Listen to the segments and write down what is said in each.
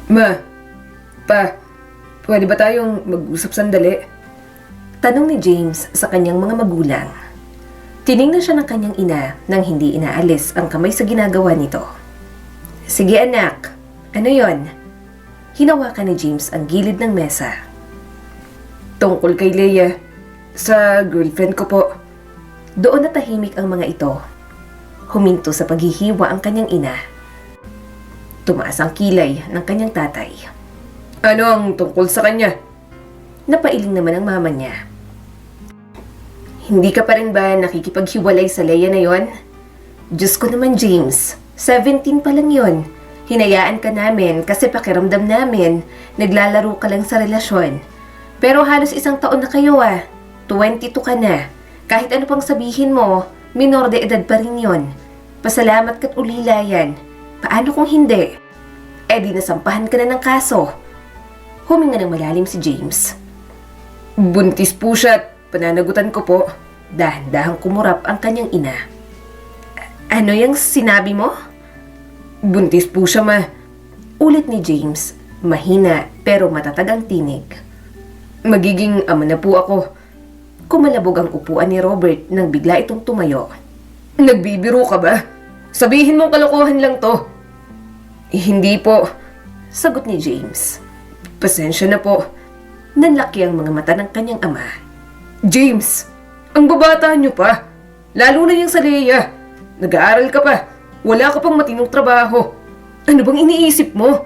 Ma, pa, pwede ba tayong mag-usap sandali? Tanong ni James sa kanyang mga magulang. Tiningnan siya ng kanyang ina nang hindi inaalis ang kamay sa ginagawa nito. Sige anak, ano yon? Hinawakan ni James ang gilid ng mesa. Tungkol kay Leia, sa girlfriend ko po. Doon natahimik ang mga ito. Huminto sa paghihiwa ang kanyang ina. Tumaas ang kilay ng kanyang tatay. Ano ang tungkol sa kanya? Napailing naman ang mama niya. Hindi ka pa rin ba nakikipaghiwalay sa Leia na yon? Diyos ko naman James, 17 pa lang yon. Hinayaan ka namin kasi pakiramdam namin, naglalaro ka lang sa relasyon. Pero halos 1 taon na kayo 22 ka na. Kahit ano pang sabihin mo, minor de edad pa rin yon. Pasalamat ka't ulila yan. Paano kung hindi? Eh di nasampahan ka na ng kaso. Huminga ng malalim si James. Buntis po siya at pananagutan ko po. Dahan-dahang kumurap ang kanyang ina. Ano yung sinabi mo? Buntis po siya, ma. Ulit ni James, mahina pero matatag ang tinig. Magiging ama na po ako. Kumalabog ang upuan ni Robert nang bigla itong tumayo. Nagbibiro ka ba? Sabihin mong kalokohan lang to. Hindi po. Sagot ni James. Pasensya na po. Nanlaki ang mga mata ng kanyang ama. James, ang babata niyo pa. Lalo na yung sa Leia. Nag-aaral ka pa. Wala ka pang matinong trabaho. Ano bang iniisip mo?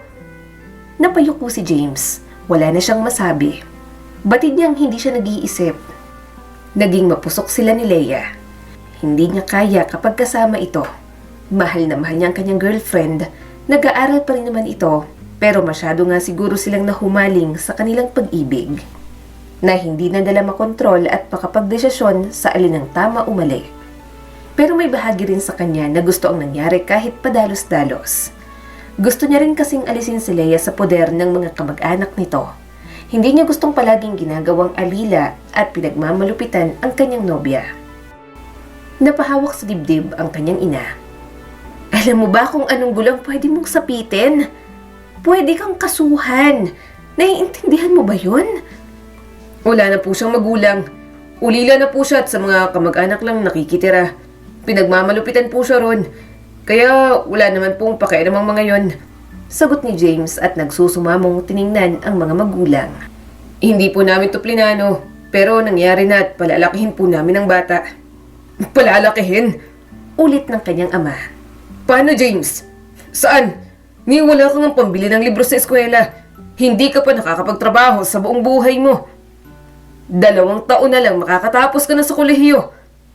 Napayuko si James. Wala na siyang masabi. Batid niyang hindi siya nag-iisip. Naging mapusok sila ni Leia. Hindi niya kaya kapag kasama ito. Mahal na mahal niya ang kanyang girlfriend. Nag-aaral pa rin naman ito. Pero masyado nga siguro silang nahumaling sa kanilang pag-ibig. Na hindi na nila makontrol at makapagdesisyon sa alin ang tama o mali. Pero may bahagi rin sa kanya na gusto ang nangyari kahit padalos-dalos. Gusto niya rin kasing alisin si Leia sa poder ng mga kamag-anak nito. Hindi niya gustong palaging ginagawang alila at pinagmamalupitan ang kanyang nobya. Napahawak sa dibdib ang kanyang ina. Alam mo ba kung anong gulang pwede mong sapitin? Pwede kang kasuhan. Naiintindihan mo ba yun? Wala na po siyang magulang. Ulila na po siya at sa mga kamag-anak lang nakikitira. Pinagmamalupitan po siya ron. Kaya wala naman pong pakialam ang mga yon. Sagot ni James at nagsusumamong tiningnan ang mga magulang. Hindi po namin to plinano, pero nangyari na at palalakihin po namin ang bata. Palalakihin? Ulit ng kanyang ama. Paano, James? Saan? Ni wala kang pambili ng libro sa eskwela. Hindi ka pa nakakapagtrabaho sa buong buhay mo. 2 taon na lang makakatapos ka na sa kolehiyo.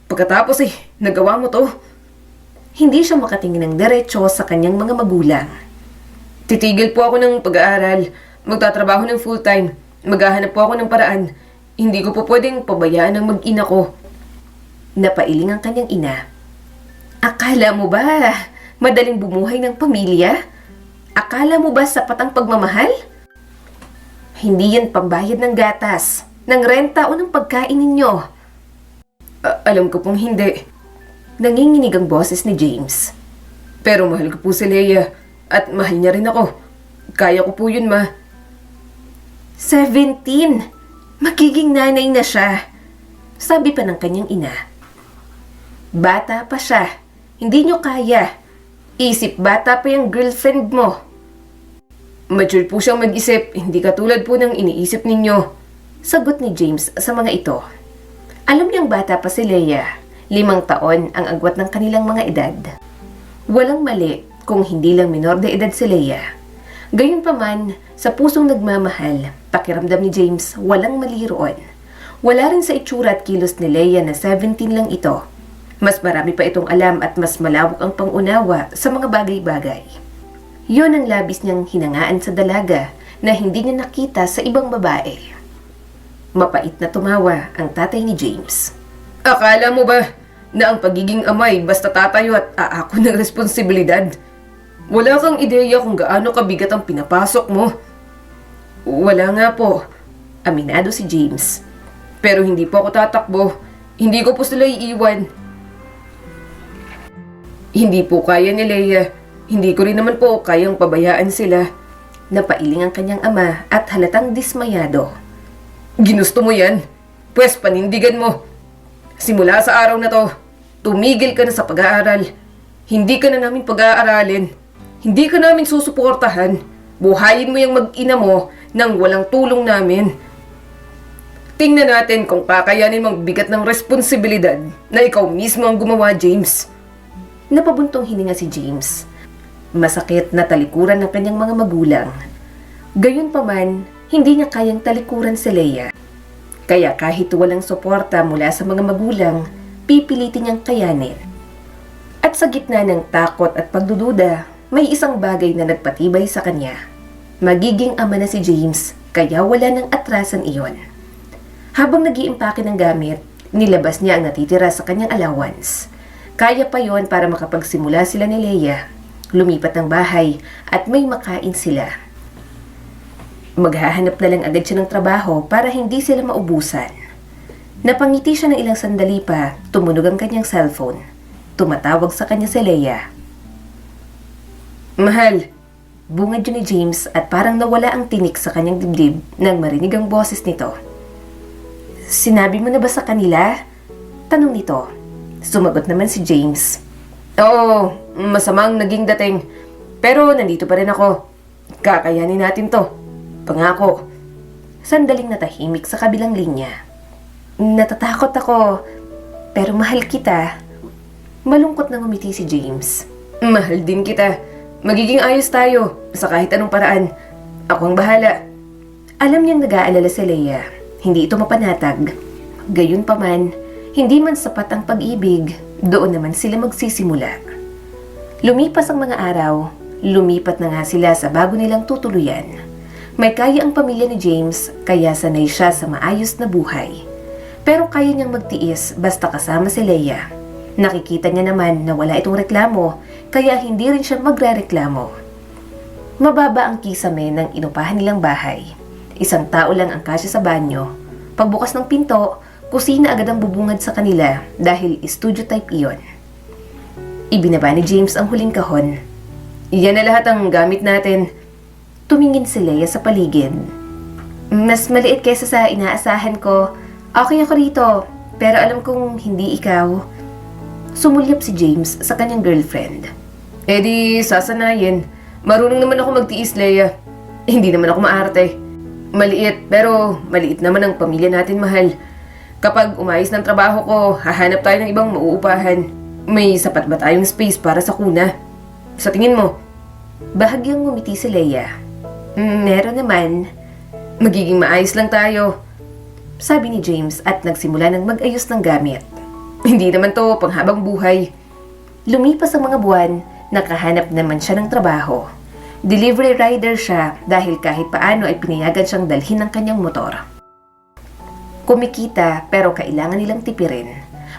Pagkatapos nagawa mo to. Hindi siya makatingin ng diretso sa kanyang mga magulang. Titigil po ako ng pag-aaral. Magtatrabaho ng full-time. Maghahanap po ako ng paraan. Hindi ko po pwedeng pabayaan ang mag-ina ko. Napailing ang kanyang ina. Akala mo ba madaling bumuhay ng pamilya? Akala mo ba sapat ang pagmamahal? Hindi yan pambayad ng gatas, ng renta o ng pagkain ninyo. Alam ko pong hindi. Nanginginig ang boses ni James. Pero mahal ko po si Leia at mahal niya rin ako. Kaya ko po yun, ma. 17! Magiging nanay na siya. Sabi pa ng kanyang ina. Bata pa siya. Hindi nyo kaya. Isip bata pa yung girlfriend mo. Mature po siyang mag-isip, hindi katulad po ng iniisip ninyo. Sagot ni James sa mga ito. Alam niyang bata pa si Leia. 5 taon ang agwat ng kanilang mga edad. Walang mali kung hindi lang minor de edad si Leia. Gayunpaman, sa pusong nagmamahal, pakiramdam ni James walang mali roon. Wala rin sa itsura at kilos ni Leia na 17 lang ito. Mas marami pa itong alam at mas malawak ang pangunawa sa mga bagay-bagay. Yon ang labis niyang hinangaan sa dalaga na hindi niya nakita sa ibang babae. Mapait na tumawa ang tatay ni James. Akala mo ba na ang pagiging amay basta tatayo at aako ng responsibilidad? Wala kang ideya kung gaano kabigat ang pinapasok mo. Wala nga po, aminado si James. Pero hindi po ako tatakbo. Hindi ko po sila iiwan. Hindi po kaya ni Leia. Hindi ko rin naman po kayang pabayaan sila. Napailing ang kanyang ama at halatang dismayado. Ginusto mo yan? Pwes panindigan mo. Simula sa araw na to, tumigil ka na sa pag-aaral. Hindi ka na namin pag-aaralin. Hindi ka namin susuportahan. Buhayin mo yung mag-ina mo nang walang tulong namin. Tingnan natin kung kakayanin mong bigat ng responsibilidad na ikaw mismo ang gumawa, James. Napabuntong hininga si James. Masakit na talikuran ng kanyang mga magulang. Gayunpaman, hindi niya kayang talikuran si Leia. Kaya kahit walang suporta mula sa mga magulang, pipilitin niyang kayanin. At sa gitna ng takot at pagdududa, may isang bagay na nagpatibay sa kanya. Magiging ama na si James, kaya wala nang atrasan iyon. Habang nag-iimpake ng gamit, nilabas niya ang natitira sa kanyang allowance. Kaya pa yon para makapagsimula sila ni Leia. Lumipat ng bahay at may makain sila. Maghahanap na lang agad siya ng trabaho para hindi sila maubusan. Napangiti siya ng ilang sandali pa, tumunog ang kanyang cellphone. Tumatawag sa kanya si Leia. Mahal, Bungad yun ni James at parang nawala ang tinik sa kanyang dibdib nang marinig ang boses nito. Sinabi mo na ba sa kanila? Tanong nito. Sumagot naman si James. oo, masamang naging dating. Pero nandito pa rin ako. Kakayanin natin to. Pangako. Sandaling natahimik sa kabilang linya. Natatakot ako, pero mahal kita. Malungkot na ngumiti si James. Mahal din kita. Magiging ayos tayo sa kahit anong paraan. Ako ang bahala. Alam niyang nag-aalala si Leia. Hindi ito mapanatag. Gayunpaman, hindi man sapat ang pag-ibig, doon naman sila magsisimula. Lumipas ang mga araw, lumipat na nga sila sa bago nilang tutuluyan. May kaya ang pamilya ni James, kaya sanay siya sa maayos na buhay. Pero kaya niyang magtiis basta kasama si Leia. Nakikita niya naman na wala itong reklamo, kaya hindi rin siya magrereklamo. Mababa ang kisame ng inupahan nilang bahay. Isang tao lang ang kasya sa banyo. Pagbukas ng pinto, kusina agad ang bubungad sa kanila dahil studio type iyon. Ibinaba ni James ang huling kahon. Iyan na lahat ang gamit natin. Tumingin si Leia sa paligid. Mas maliit kaysa sa inaasahan ko. Okay ako rito, pero alam kong hindi ikaw. Sumulyap si James sa kanyang girlfriend. Eh di, sasanayin. Marunong naman ako magtiis, Leia. Hindi naman ako maarte. Maliit, pero maliit naman ang pamilya natin, mahal. Kapag umayos ng trabaho ko, hahanap tayo ng ibang mauupahan. May sapat ba tayong space para sa kuna? Sa tingin mo? Bahagyang ngumiti si Leia. Meron naman. Magiging maayos lang tayo. Sabi ni James at nagsimula ng mag-ayos ng gamit. Hindi naman to panghabang buhay. Lumipas ang mga buwan, nakahanap naman siya ng trabaho. Delivery rider siya dahil kahit paano ay pinayagan siyang dalhin ng kanyang motor. Kumikita pero kailangan nilang tipirin.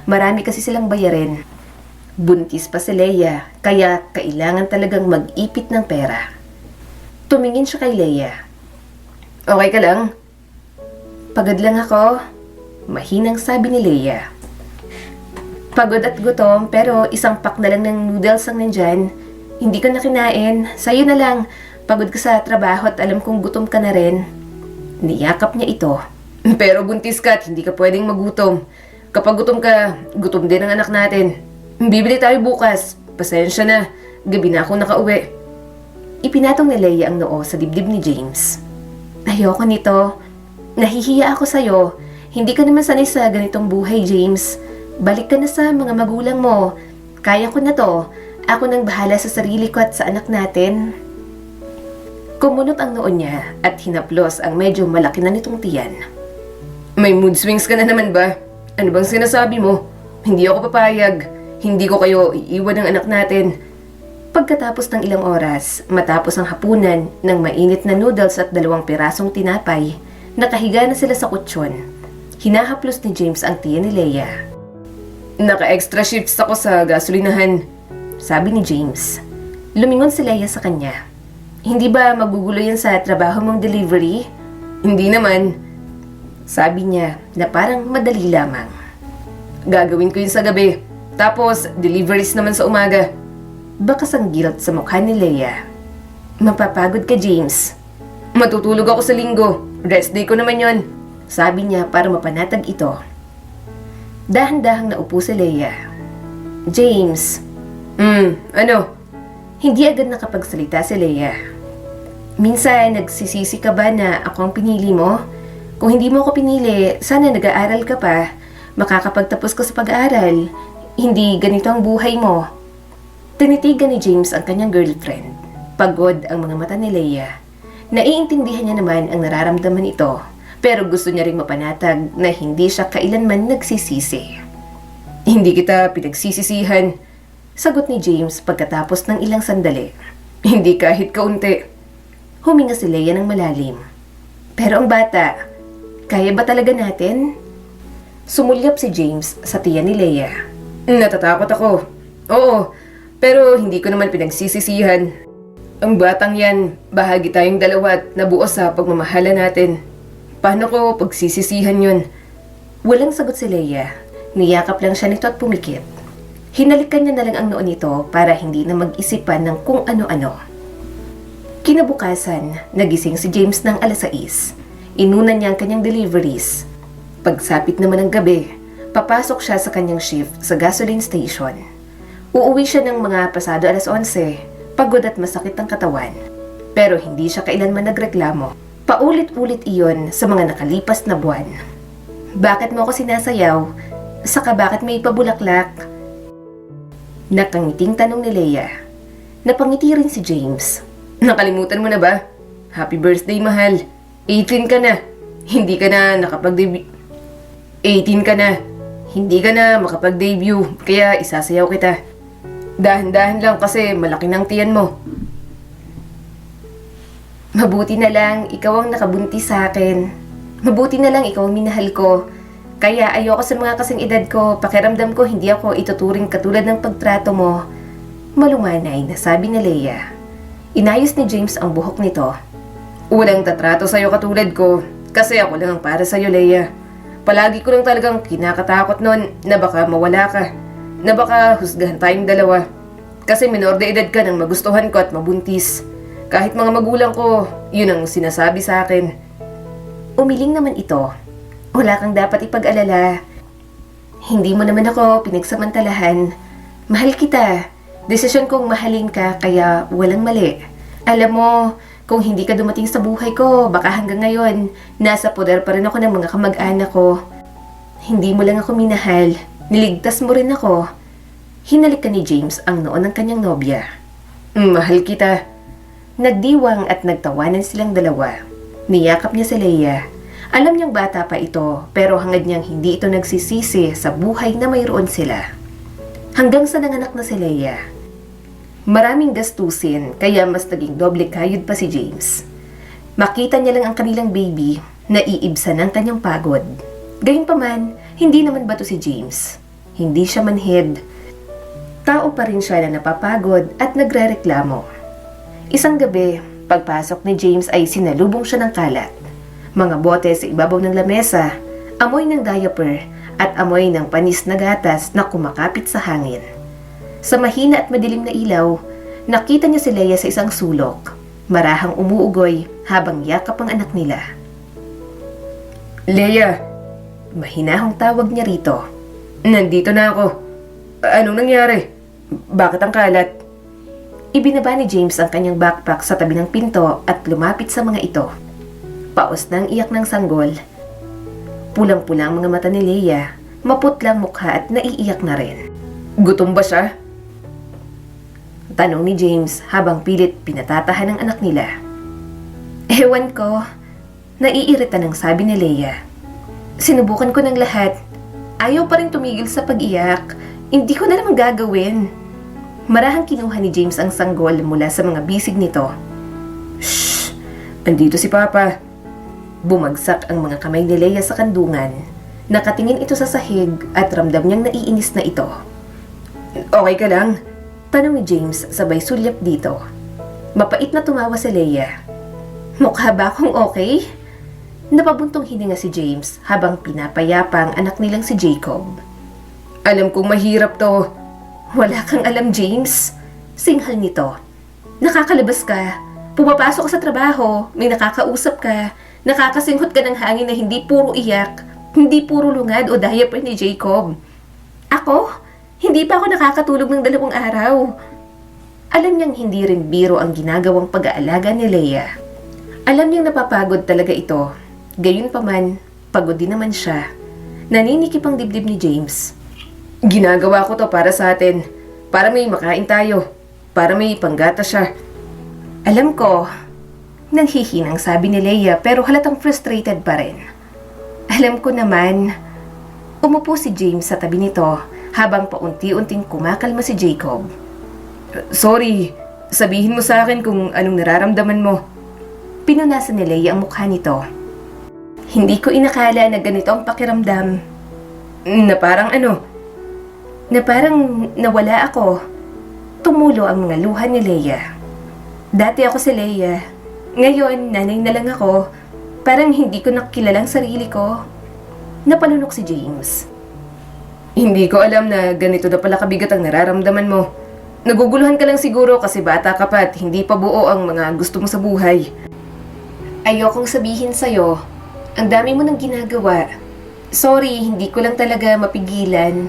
Marami kasi silang bayarin. Buntis pa si Leia kaya kailangan talagang mag-ipit ng pera. Tumingin siya kay Leia. Okay ka lang? Pagod lang ako, mahinang sabi ni Leia. Pagod at gutom pero isang pack na lang ng noodles ang nandyan. Hindi ko na kinain. Sa'yo na lang. Pagod ka sa trabaho at alam kong gutom ka na rin. Niyakap niya ito. Pero buntis ka at hindi ka pwedeng magutom. Kapag gutom ka, gutom din ang anak natin. Bibili tayo bukas. Pasensya na. Gabi na ako nakauwi. Ipinatong ni Leia ang noo sa dibdib ni James. Ayoko nito. Nahihiya ako sa'yo. Hindi ka naman sanay sa ganitong buhay, James. Balik ka na sa mga magulang mo. Kaya ko na to. Ako nang bahala sa sarili ko at sa anak natin. Kumunot ang noo niya at hinaplos ang medyo malaki na nitong tiyan. May mood swings ka na naman ba? Ano bang sinasabi mo? Hindi ako papayag. Hindi ko kayo iiwan ng anak natin. Pagkatapos ng ilang oras, matapos ang hapunan ng mainit na noodles at 2 pirasong tinapay, nakahiga na sila sa kutsyon. Hinahaplos ni James ang tiyan ni Leia. Naka-extra shifts ako sa gasolinahan. Sabi ni James. Lumingon si Leia sa kanya. Hindi ba magugulo yan sa trabaho mong delivery? Hindi naman. Sabi niya na parang madali lamang. Gagawin ko yun sa gabi. Tapos, deliveries naman sa umaga. Bakas ang guilt sa mukha ni Leia. Mapapagod ka, James. Matutulog ako sa linggo. Rest day ko naman yon. Sabi niya para mapanatag ito. Dahan-dahang naupo si Leia. James, Ano? hindi agad nakapagsalita si Leia. Minsan, nagsisisi ka ba na ako ang pinili mo? Kung hindi mo ako pinili, sana nag-aaral ka pa. Makakapagtapos ka sa pag-aaral. Hindi ganito ang buhay mo. Tinitigan ni James ang kanyang girlfriend. Pagod ang mga mata ni Leia. Naiintindihan niya naman ang nararamdaman ito, pero gusto niya ring mapanatag na hindi siya kailanman nagsisisi. Hindi kita pinagsisisihan. Sagot ni James pagkatapos ng ilang sandali. Hindi kahit kaunti. Huminga si Leia ng malalim. Pero ang bata, kaya ba talaga natin? Sumulyap si James sa tiyan ni Leia. Natatakot ako. Oo, pero hindi ko naman pinagsisisihan. Ang batang yan, bahagi tayong dalawa at nabuo sa pagmamahala natin. Paano ko pagsisisihan yun? Walang sagot si Leia. Niyakap lang siya nito at pumikit. Hinalikan niya na lang ang noo nito para hindi na mag-isipan ng kung ano-ano. Kinabukasan, nagising si James ng 6:00. Inuna niya ang kanyang deliveries. Pagsapit naman ng gabi, papasok siya sa kanyang shift sa gasoline station. Uuwi siya ng mga pasado 11:00, pagod at masakit ang katawan. Pero hindi siya kailanman nagreklamo. Paulit-ulit iyon sa mga nakalipas na buwan. Bakit mo ako sinasayaw? Saka bakit may pabulaklak? Nakangiting tanong ni Leia. Napangiti rin si James. Nakalimutan mo na ba? Happy birthday, mahal. 18 ka na. Hindi ka na nakapag-debut. 18 ka na. Hindi ka na makapag-debut. Kaya isasayaw kita. Dahan-dahan lang kasi malaki ng tiyan mo. Mabuti na lang ikaw ang nakabuntis sa akin. Mabuti na lang ikaw ang minahal ko. Kaya ayoko sa mga kasing edad ko, pakiramdam ko hindi ako ituturing katulad ng pagtrato mo. Malumanay na sabi ni Leia. Inayos ni James ang buhok nito. Walang tatrato sa'yo katulad ko. Kasi ako lang ang para sa'yo, Leia. Palagi ko lang talagang kinakatakot nun na baka mawala ka. Na baka husgahan tayong dalawa. Kasi minor de edad ka nang magustuhan ko at mabuntis. Kahit mga magulang ko, yun ang sinasabi sa akin. Umiling naman ito. Wala kang dapat ipag-alala. Hindi mo naman ako pinagsamantalahan. Mahal kita. Desisyon kong mahalin ka kaya walang mali. Alam mo, kung hindi ka dumating sa buhay ko, baka hanggang ngayon, nasa poder pa rin ako ng mga kamag-anak ko. Hindi mo lang ako minahal. Niligtas mo rin ako. Hinalik ka ni James ang noon ng kanyang nobya. Mahal kita. Nagdiwang at nagtawanan silang dalawa. Niyakap niya si Leia. Alam niyang bata pa ito, pero hangad niyang hindi ito nagsisisi sa buhay na mayroon sila. Hanggang sa nanganak na si Leia. Maraming gastusin, kaya mas naging doble kayod pa si James. Makita niya lang ang kanilang baby, naiibsan ang kanyang pagod. Gayunpaman, hindi naman bato si James. Hindi siya manhid. Tao pa rin siya na napapagod at nagrereklamo. Isang gabi, pagpasok ni James ay sinalubong siya ng kalat. Mga bote sa ibabaw ng lamesa, amoy ng diaper at amoy ng panis na gatas na kumakapit sa hangin. Sa mahina at madilim na ilaw, nakita niya si Leia sa isang sulok. Marahang umuugoy habang yakap ang anak nila. Leia, Mahinahong tawag niya rito. nandito na ako. Anong nangyari? Bakit ang kalat? Ibinaba ni James ang kanyang backpack sa tabi ng pinto at lumapit sa mga ito. Paos ng iyak ng sanggol. Pulang-pulang mga mata ni Leia, maputlang mukha at naiiyak na rin. Gutom ba siya? Tanong ni James habang pilit pinatatahan ng anak nila. Ewan ko, naiirita ng sabi ni Leia. Sinubukan ko ng lahat. Ayaw pa rin tumigil sa pag-iyak. Hindi ko na naman gagawin. Marahang kinuha ni James ang sanggol mula sa mga bisig nito. Shh! Andito si Papa. Bumagsak ang mga kamay ni Leia sa kandungan. Nakatingin ito sa sahig at ramdam niyang naiinis na ito. Okay ka lang? Tanong ni James sabay sulyap dito. Mapait na tumawa si Leia. Mukha ba akong okay? Napabuntong hininga si James habang pinapayapa ang anak nilang si Jacob. Alam kong mahirap to. Wala kang alam, James. Singhal nito. Nakakalabas ka. Pumapasok ka sa trabaho, may nakakausap ka, nakakasinghot ka ng hangin na hindi puro iyak, hindi puro lungad o diaper ni Jacob. Ako? Hindi pa ako nakakatulog ng 2 araw. Alam niyang hindi rin biro ang ginagawang pag-aalaga ni Leia. Alam niyang napapagod talaga ito. Gayunpaman, pagod din naman siya. Naninikip ang dibdib ni James. Ginagawa ko to para sa atin. Para may makain tayo. Para may panggata siya. Alam ko, nanghihinang sabi ni Leia pero halatang frustrated pa rin. Alam ko naman. Umupo si James sa tabi nito habang paunti-unting kumakalma si Jacob. Sorry, sabihin mo sa akin kung anong nararamdaman mo. Pinunasan ni Leia ang mukha nito. Hindi ko inakala na ganito ang pakiramdam. Na parang ano? Na parang nawala ako. Tumulo ang mga luha ni Leia. Dati ako si Leia. Ngayon, nanay na lang ako. Parang hindi ko nakilalang sarili ko. Napalunok si James. Hindi ko alam na ganito na pala kabigat ang nararamdaman mo. Naguguluhan ka lang siguro kasi bata ka pa at hindi pa buo ang mga gusto mo sa buhay. Ayokong sabihin sa'yo, ang dami mo nang ginagawa. Sorry, hindi ko lang talaga mapigilan.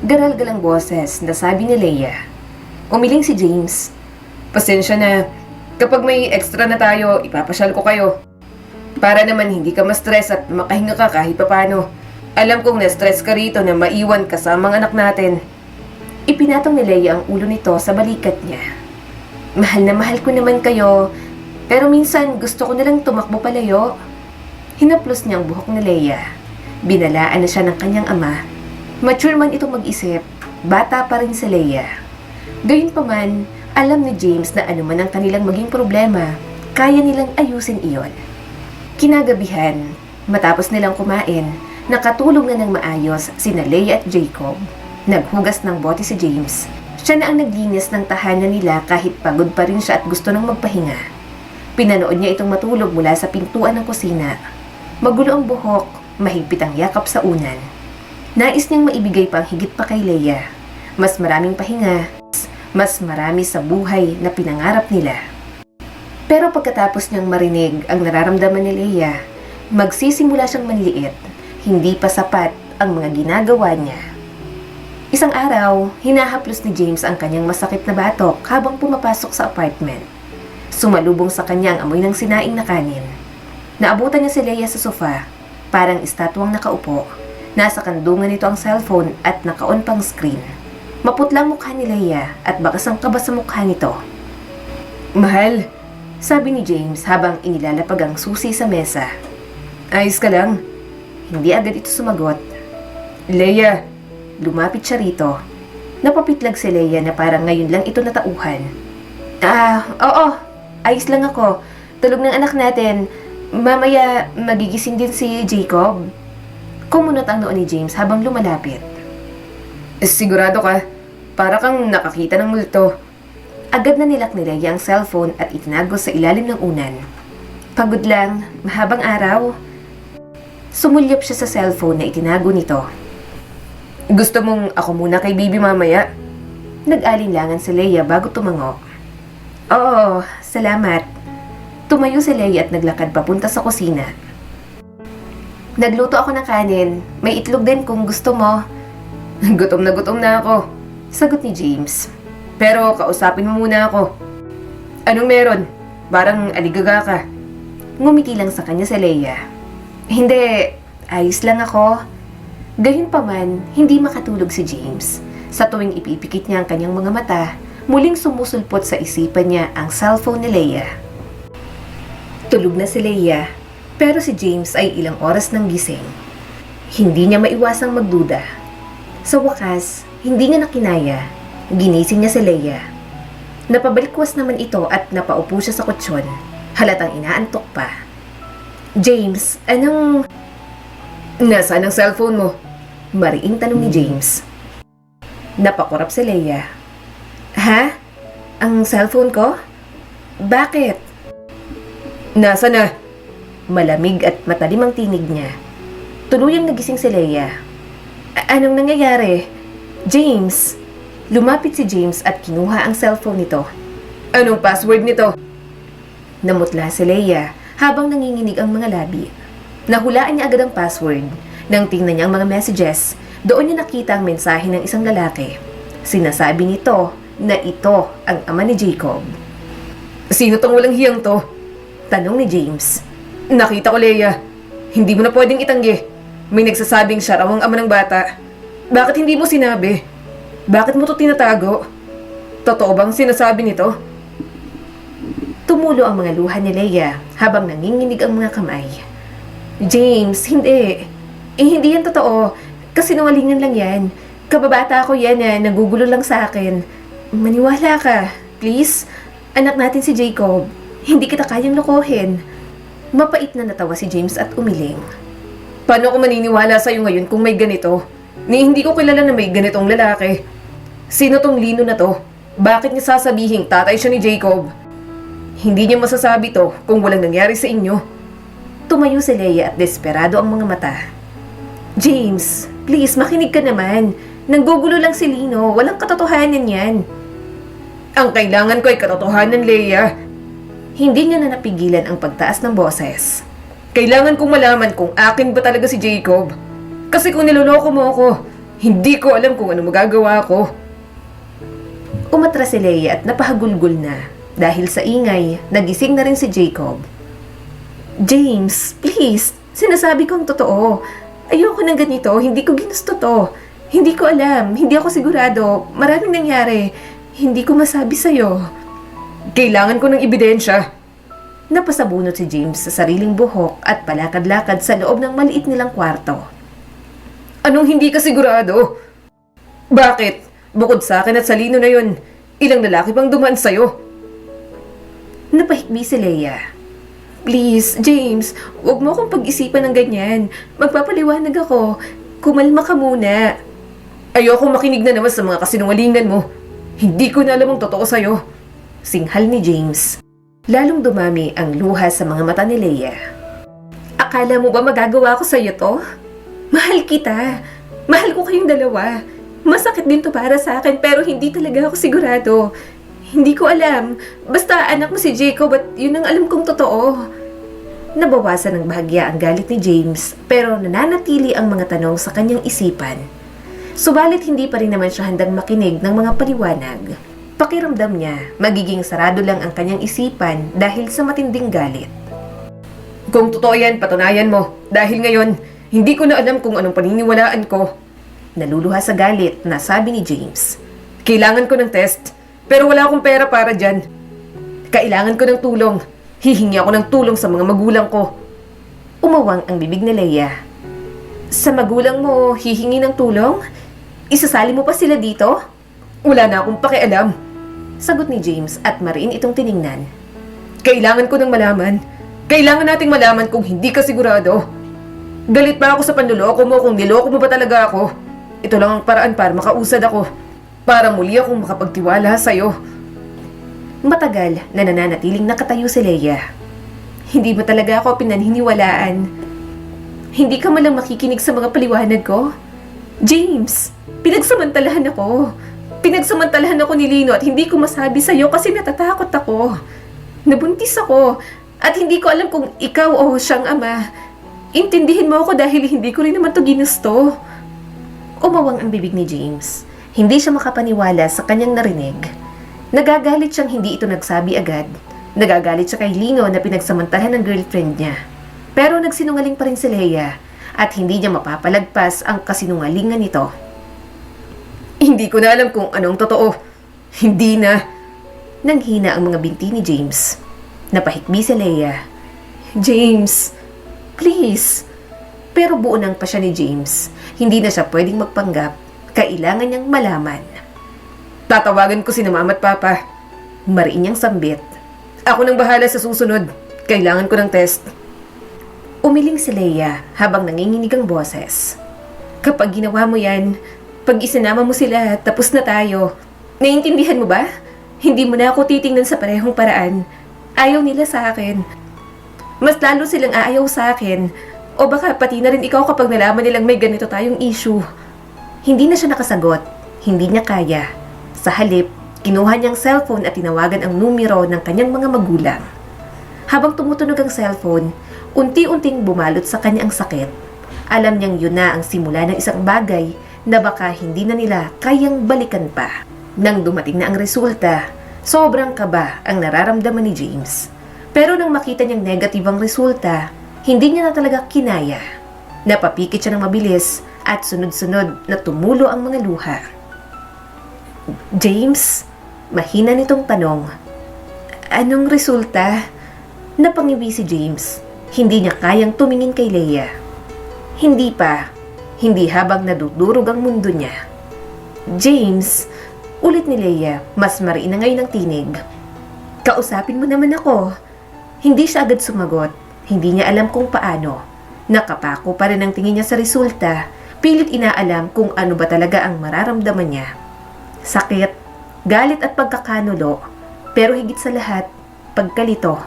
Garal-galang boses na sabi ni Leia. Umiling si James. Pasensya na. Kapag may extra na tayo, ipapasyal ko kayo. Para naman hindi ka ma-stress at makahinga ka kahit papano. Alam kong na-stress ka rito na maiwan ka sa mga anak natin. Ipinatong ni Leia ang ulo nito sa balikat niya. Mahal na mahal ko naman kayo, pero minsan gusto ko nalang tumakbo palayo. Hinaplos niya ang buhok ni Leia. Binalaan na siya ng kanyang ama. Mature man itong mag-isip, bata pa rin si Leia. Gayunpaman, alam ni James na anuman ang kanilang maging problema, kaya nilang ayusin iyon. Kinagabihan, matapos nilang kumain, nakatulog na ng maayos sina Leia at Jacob. Naghugas ng bote si James. Siya na ang naglinis ng tahanan nila kahit pagod pa rin siya at gusto nang magpahinga. Pinanood niya itong matulog mula sa pintuan ng kusina. Magulo ang buhok, mahigpit ang yakap sa unan. Nais niyang maibigay pang higit pa kay Leia. Mas maraming pahinga, mas marami sa buhay na pinangarap nila. Pero pagkatapos niyang marinig ang nararamdaman ni Leia, magsisimula siyang manliit. Hindi pa sapat ang mga ginagawa niya. Isang araw, hinahaplos ni James ang kanyang masakit na batok habang pumapasok sa apartment. Sumalubong sa kanya ang amoy ng sinaing na kanin. Naabutan niya si Leia sa sofa, parang estatwang nakaupo. Nasa kandungan nito ang cellphone at naka-on pang screen. Maputlang mukha ni Leia at bakas ang kaba sa mukha nito. Mahal, Sabi ni James habang inilalapag ang susi sa mesa. ayos ka lang? Hindi agad ito sumagot. Leia, Lumapit siya rito. Napapitlag si Leia na parang ngayon lang ito natauhan. Oo. Ayos lang ako. Tulog ng anak natin. Mamaya magigising din si Jacob. Kumunot ang noo ni James habang lumalapit. sigurado ka? Para kang nakakita ng multo. Agad na nilak ni Leia ang cellphone at itinago sa ilalim ng unan. Pagod lang, mahabang araw. Sumulyap siya sa cellphone na itinago nito. Gusto mong ako muna kay baby mamaya? Nag-alinlangan si Leia bago tumango. Oo, salamat. Tumayo si Leia at naglakad papunta sa kusina. Nagluto ako ng kanin. May itlog din kung gusto mo. Gutom na ako. Sagot ni James. Pero kausapin mo muna ako. Anong meron? Parang aligaga ka. Ngumiti lang sa kanya si Leia. Hindi, ayos lang ako. Gayunpaman, hindi makatulog si James. Sa tuwing ipipikit niya ang kanyang mga mata, muling sumusulpot sa isipan niya ang cellphone ni Leia. Tulog na si Leia, pero si James ay ilang oras nang gising. Hindi niya maiwasang magduda. Sa wakas, hindi niya nakinaya. Ginising niya si Leia. Napabalikwas naman ito at napaupo siya sa kutsyon. Halatang inaantok pa. James, anong... Nasaan ang cellphone mo? Mariing tanong ni James. Napakurap si Leia. Ha? Ang cellphone ko? Bakit? Nasa na? Malamig at matalim ang tinig niya. Tuluyang nagising si Leia. Anong nangyayari? James! Lumapit si James at kinuha ang cellphone nito. Anong password nito? Namutla si Leia habang nanginginig ang mga labi. Nahulaan niya agad ang password. Nang tingnan niya ang mga messages, doon niya nakita ang mensahe ng isang lalaki. Sinasabi nito na ito ang ama ni Jacob. Sino tong walang hiyang to? Tanong ni James. Nakita ko, Leia. Hindi mo na pwedeng itanggi. May nagsasabing siya raw ang ama ng bata. Bakit hindi mo sinabi? Bakit mo to tinatago? Totoo bang sinasabi nito? Tumulo ang mga luha ni Leia habang nanginginig ang mga kamay. James, hindi. Hindi yan totoo. Kasinungalingan lang yan. Kababata ko yan nagugulo lang sa akin. Maniwala ka, please. Anak natin si Jacob. Hindi kita kayang lokohin. Mapait na natawa si James at umiling. Paano ako maniniwala sa'yo ngayon kung may ganito? Hindi ko kilala na may ganitong lalaki. Sino tong Lino na to? Bakit niya sasabihing tatay siya ni Jacob? Hindi niya masasabi to kung walang nangyari sa inyo. Tumayo si Leia at desperado ang mga mata. James, please makinig ka naman. Nanggugulo lang si Lino. Walang katotohanan yan. Ang kailangan ko ay katotohanan, Leia. Hindi niya na napigilan ang pagtaas ng boses. Kailangan kong malaman kung akin ba talaga si Jacob. Kasi kung niloloko mo ako, hindi ko alam kung ano magagawa ko. Umatras si Leia at napahagulgol na. Dahil sa ingay, nagising na rin si Jacob. James, please, sinasabi ko ang totoo. Ayoko ng ganito, hindi ko ginusto to. Hindi ko alam, hindi ako sigurado. Maraming nangyari. Hindi ko masabi sa'yo. Kailangan ko ng ebidensya. Napasabunot si James sa sariling buhok at palakad-lakad sa loob ng maliit nilang kwarto. Anong hindi ka sigurado? Bakit? Bukod sa akin at sa Lino na yun, ilang lalaki bang dumaan sa'yo? Napahikbi si Leia. Please, James, huwag mo akong pag-isipan ng ganyan. Magpapaliwanag ako. Kumalma ka muna. Ayoko makinig na naman sa mga kasinungalingan mo. Hindi ko na alam ang totoo sa'yo. Singhal ni James. Lalong dumami ang luha sa mga mata ni Leia. Akala mo ba magagawa ko sa'yo to? Mahal kita. Mahal ko kayong dalawa. Masakit din to para sa akin pero hindi talaga ako sigurado. Hindi ko alam. Basta anak mo si Jacob at yun ang alam kong totoo. Nabawasan ng bahagya ang galit ni James pero nananatili ang mga tanong sa kanyang isipan. Subalit hindi pa rin naman siya handang makinig ng mga paliwanag. Pakiramdam niya, magiging sarado lang ang kanyang isipan dahil sa matinding galit. Kung totoo yan, patunayan mo. Dahil ngayon, hindi ko na alam kung anong paniniwalaan ko. Naluluha sa galit na sabi ni James. Kailangan ko ng test, pero wala akong pera para dyan. Kailangan ko ng tulong. Hihingi ako ng tulong sa mga magulang ko. Umawang ang bibig ni Leia. Sa magulang mo, hihingi ng tulong? Isasali mo pa sila dito? Wala na akong pakialam. Sagot ni James at mariin itong tiningnan. Kailangan ko ng malaman. Kailangan nating malaman kung hindi ka sigurado. Galit pa ako sa panluloko mo kung niloko mo ba talaga ako. Ito lang ang paraan para makausad ako. Para muli akong makapagtiwala sa'yo. Matagal na nananatiling nakatayo si Leia. Hindi mo talaga ako pinaniniwalaan. Hindi ka malang makikinig sa mga paliwanag ko? James, pinagsamantalahan ako. Pinagsamantalahan ako ni Lino at hindi ko masabi sa'yo kasi natatakot ako. Nabuntis ako at hindi ko alam kung ikaw o siyang ama. Intindihin mo ako dahil hindi ko rin naman to ginusto. Umawang ang bibig ni James. Hindi siya makapaniwala sa kanyang narinig. Nagagalit siyang hindi ito nagsabi agad. Nagagalit siya kay Lino na pinagsamantalahan ng girlfriend niya. Pero nagsinungaling pa rin si Leia at hindi niya mapapalagpas ang kasinungalingan nito. Hindi ko na alam kung anong totoo. Hindi na. Nanghina ang mga binti ni James. Napahikbi si Leia. James, please. Pero buo nang pa siya ni James. Hindi na siya pwedeng magpanggap. Kailangan niyang malaman. Tatawagan ko si Mama at Papa. Mariin niyang sambit. Ako nang bahala sa susunod. Kailangan ko ng test. Umiling si Leia habang nanginginig ang boses. Kapag ginawa mo yan, pag isinama mo sila, tapos na tayo. Naiintindihan mo ba? Hindi mo na ako titingnan sa parehong paraan. Ayaw nila sa akin. Mas lalo silang aayaw sa akin. O baka pati na rin ikaw kapag nalaman nilang may ganito tayong issue. Hindi na siya nakasagot. Hindi niya kaya. Sa halip, kinuha niyang cellphone at tinawagan ang numero ng kanyang mga magulang. Habang tumutunog ang cellphone, unti-unting bumalot sa kanya ang sakit. Alam niyang yun na ang simula ng isang bagay na baka hindi na nila kayang balikan pa. Nang dumating na ang resulta, sobrang kaba ang nararamdaman ni James. Pero nang makita niyang negative ang resulta, hindi niya na talaga kinaya. Napapikit siya ng mabilis at sunod-sunod na tumulo ang mga luha. James, mahina nitong tanong. Anong resulta? Napangiwi si James. Hindi niya kayang tumingin kay Leia. Hindi pa. Hindi habang nadudurog ang mundo niya. James, ulit ni Leia, mas mariin na ngayon ang tinig. Kausapin mo naman ako. Hindi siya agad sumagot. Hindi niya alam kung paano. Nakapako pa rin ang tingin niya sa resulta. Pilit inaalam kung ano ba talaga ang mararamdaman niya. Sakit, galit at pagkakanulo. Pero higit sa lahat, pagkalito.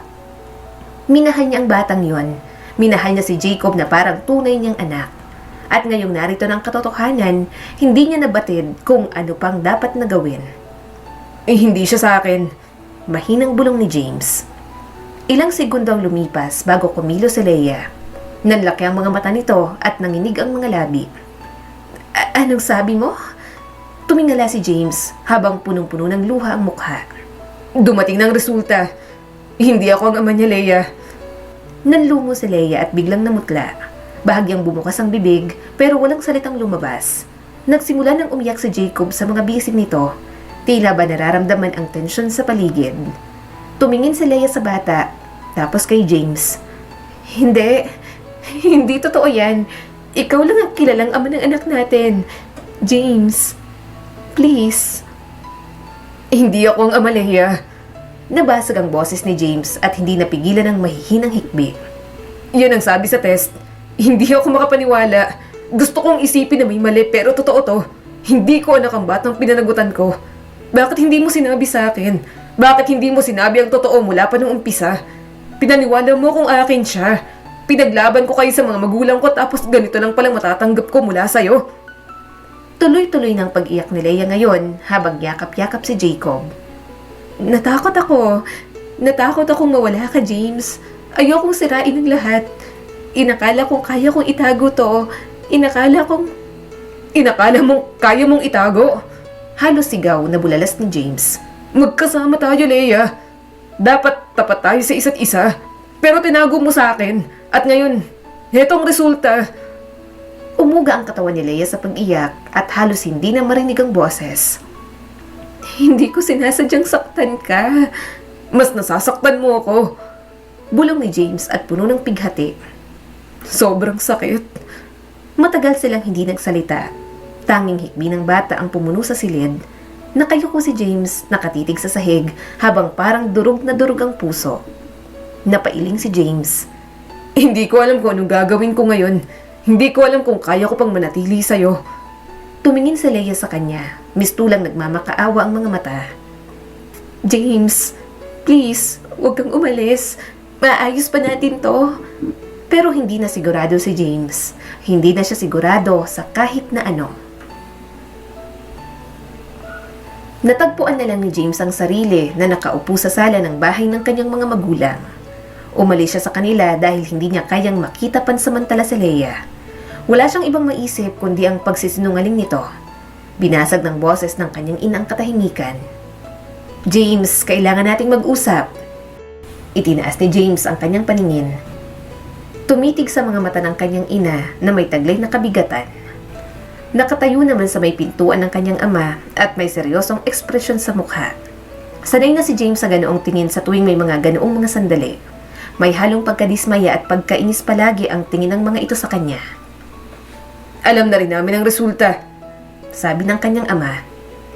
Minahal niya ang batang yon. Minahal niya si Jacob na parang tunay niyang anak. At ngayong narito ng katotohanan, hindi niya nabatid kung ano pang dapat na gawin. Hindi siya sa akin. Mahinang bulong ni James. Ilang segundo ang lumipas bago kumilos si Leia. Nanlaki ang mga mata nito at nanginig ang mga labi. Anong sabi mo? Tumingala si James habang punong-puno ng luha ang mukha. Dumating ng resulta. Hindi ako ang ama niya, Leia. Nanlumo si Leia at biglang namutla. Bahagyang bumukas ang bibig pero walang salitang lumabas. Nagsimula ng umiyak si Jacob sa mga bisig nito. Tila ba nararamdaman ang tensyon sa paligid. Tumingin si Leia sa bata, tapos kay James. Hindi totoo yan. Ikaw lang ang kilalang ama ng anak natin. James, please. Hindi ako ang ama, Leia. Nabasag ang boses ni James at hindi napigilan ng mahihinang hikbi. Yan ang sabi sa test. Hindi ako makapaniwala. Gusto kong isipin na may mali pero totoo to. Hindi ko anak ang batang pinanagutan ko. Bakit hindi mo sinabi sa akin? Bakit hindi mo sinabi ang totoo mula pa nung umpisa? Pinaniwala mo kung akin siya. Pinaglaban ko kayo sa mga magulang ko tapos ganito lang palang matatanggap ko mula sa'yo. Tuloy-tuloy ng pag-iyak ni Leia ngayon habang yakap-yakap si Jacob. Natakot ako. Natakot akong mawala ka, James. Ayokong sirain ang lahat. Inakala kong kaya kong itago to. Inakala mong kaya mong itago? Halos sigaw na bulalas ni James. Magkasama tayo, Leia. Dapat tapat tayo sa isa't isa. Pero tinago mo sa akin. At ngayon, hetong resulta. Umuga ang katawan ni Leia sa pag-iyak at halos hindi na marinig ang boses. Hindi ko sinasadyang saktan ka. Mas nasasaktan mo ako. Bulong ni James at puno ng pighati. Sobrang sakit. Matagal silang hindi nagsalita. Tanging hikbi ng bata ang pumuno sa silid. Nakayuko si James, nakatitig sa sahig habang parang durog na durog ang puso. Napailing si James. Hindi ko alam kung anong gagawin ko ngayon. Hindi ko alam kung kaya ko pang manatili sa'yo. Tumingin si Leia sa kanya. Mistulang nagmamakaawa ang mga mata. James, please, huwag kang umalis. Maayos pa natin to. Pero hindi na sigurado si James. Hindi na siya sigurado sa kahit na ano. Natagpuan na lang ni James ang sarili na nakaupo sa sala ng bahay ng kanyang mga magulang. Umalis siya sa kanila dahil hindi niya kayang makita pansamantala si Leia. Wala siyang ibang maisip kundi ang pagsisinungaling nito. Binasag ng boses ng kanyang ina ang katahimikan. James, kailangan nating mag-usap. Itinaas ni James ang kanyang paningin. Tumitig sa mga mata ng kanyang ina na may taglay na kabigatan. Nakatayo naman sa may pintuan ng kanyang ama at may seryosong ekspresyon sa mukha. Sanay na si James sa ganoong tingin sa tuwing may mga ganoong mga sandali. May halong pagkadismaya at pagkainis palagi ang tingin ng mga ito sa kanya. Alam na rin namin ang resulta, sabi ng kanyang ama.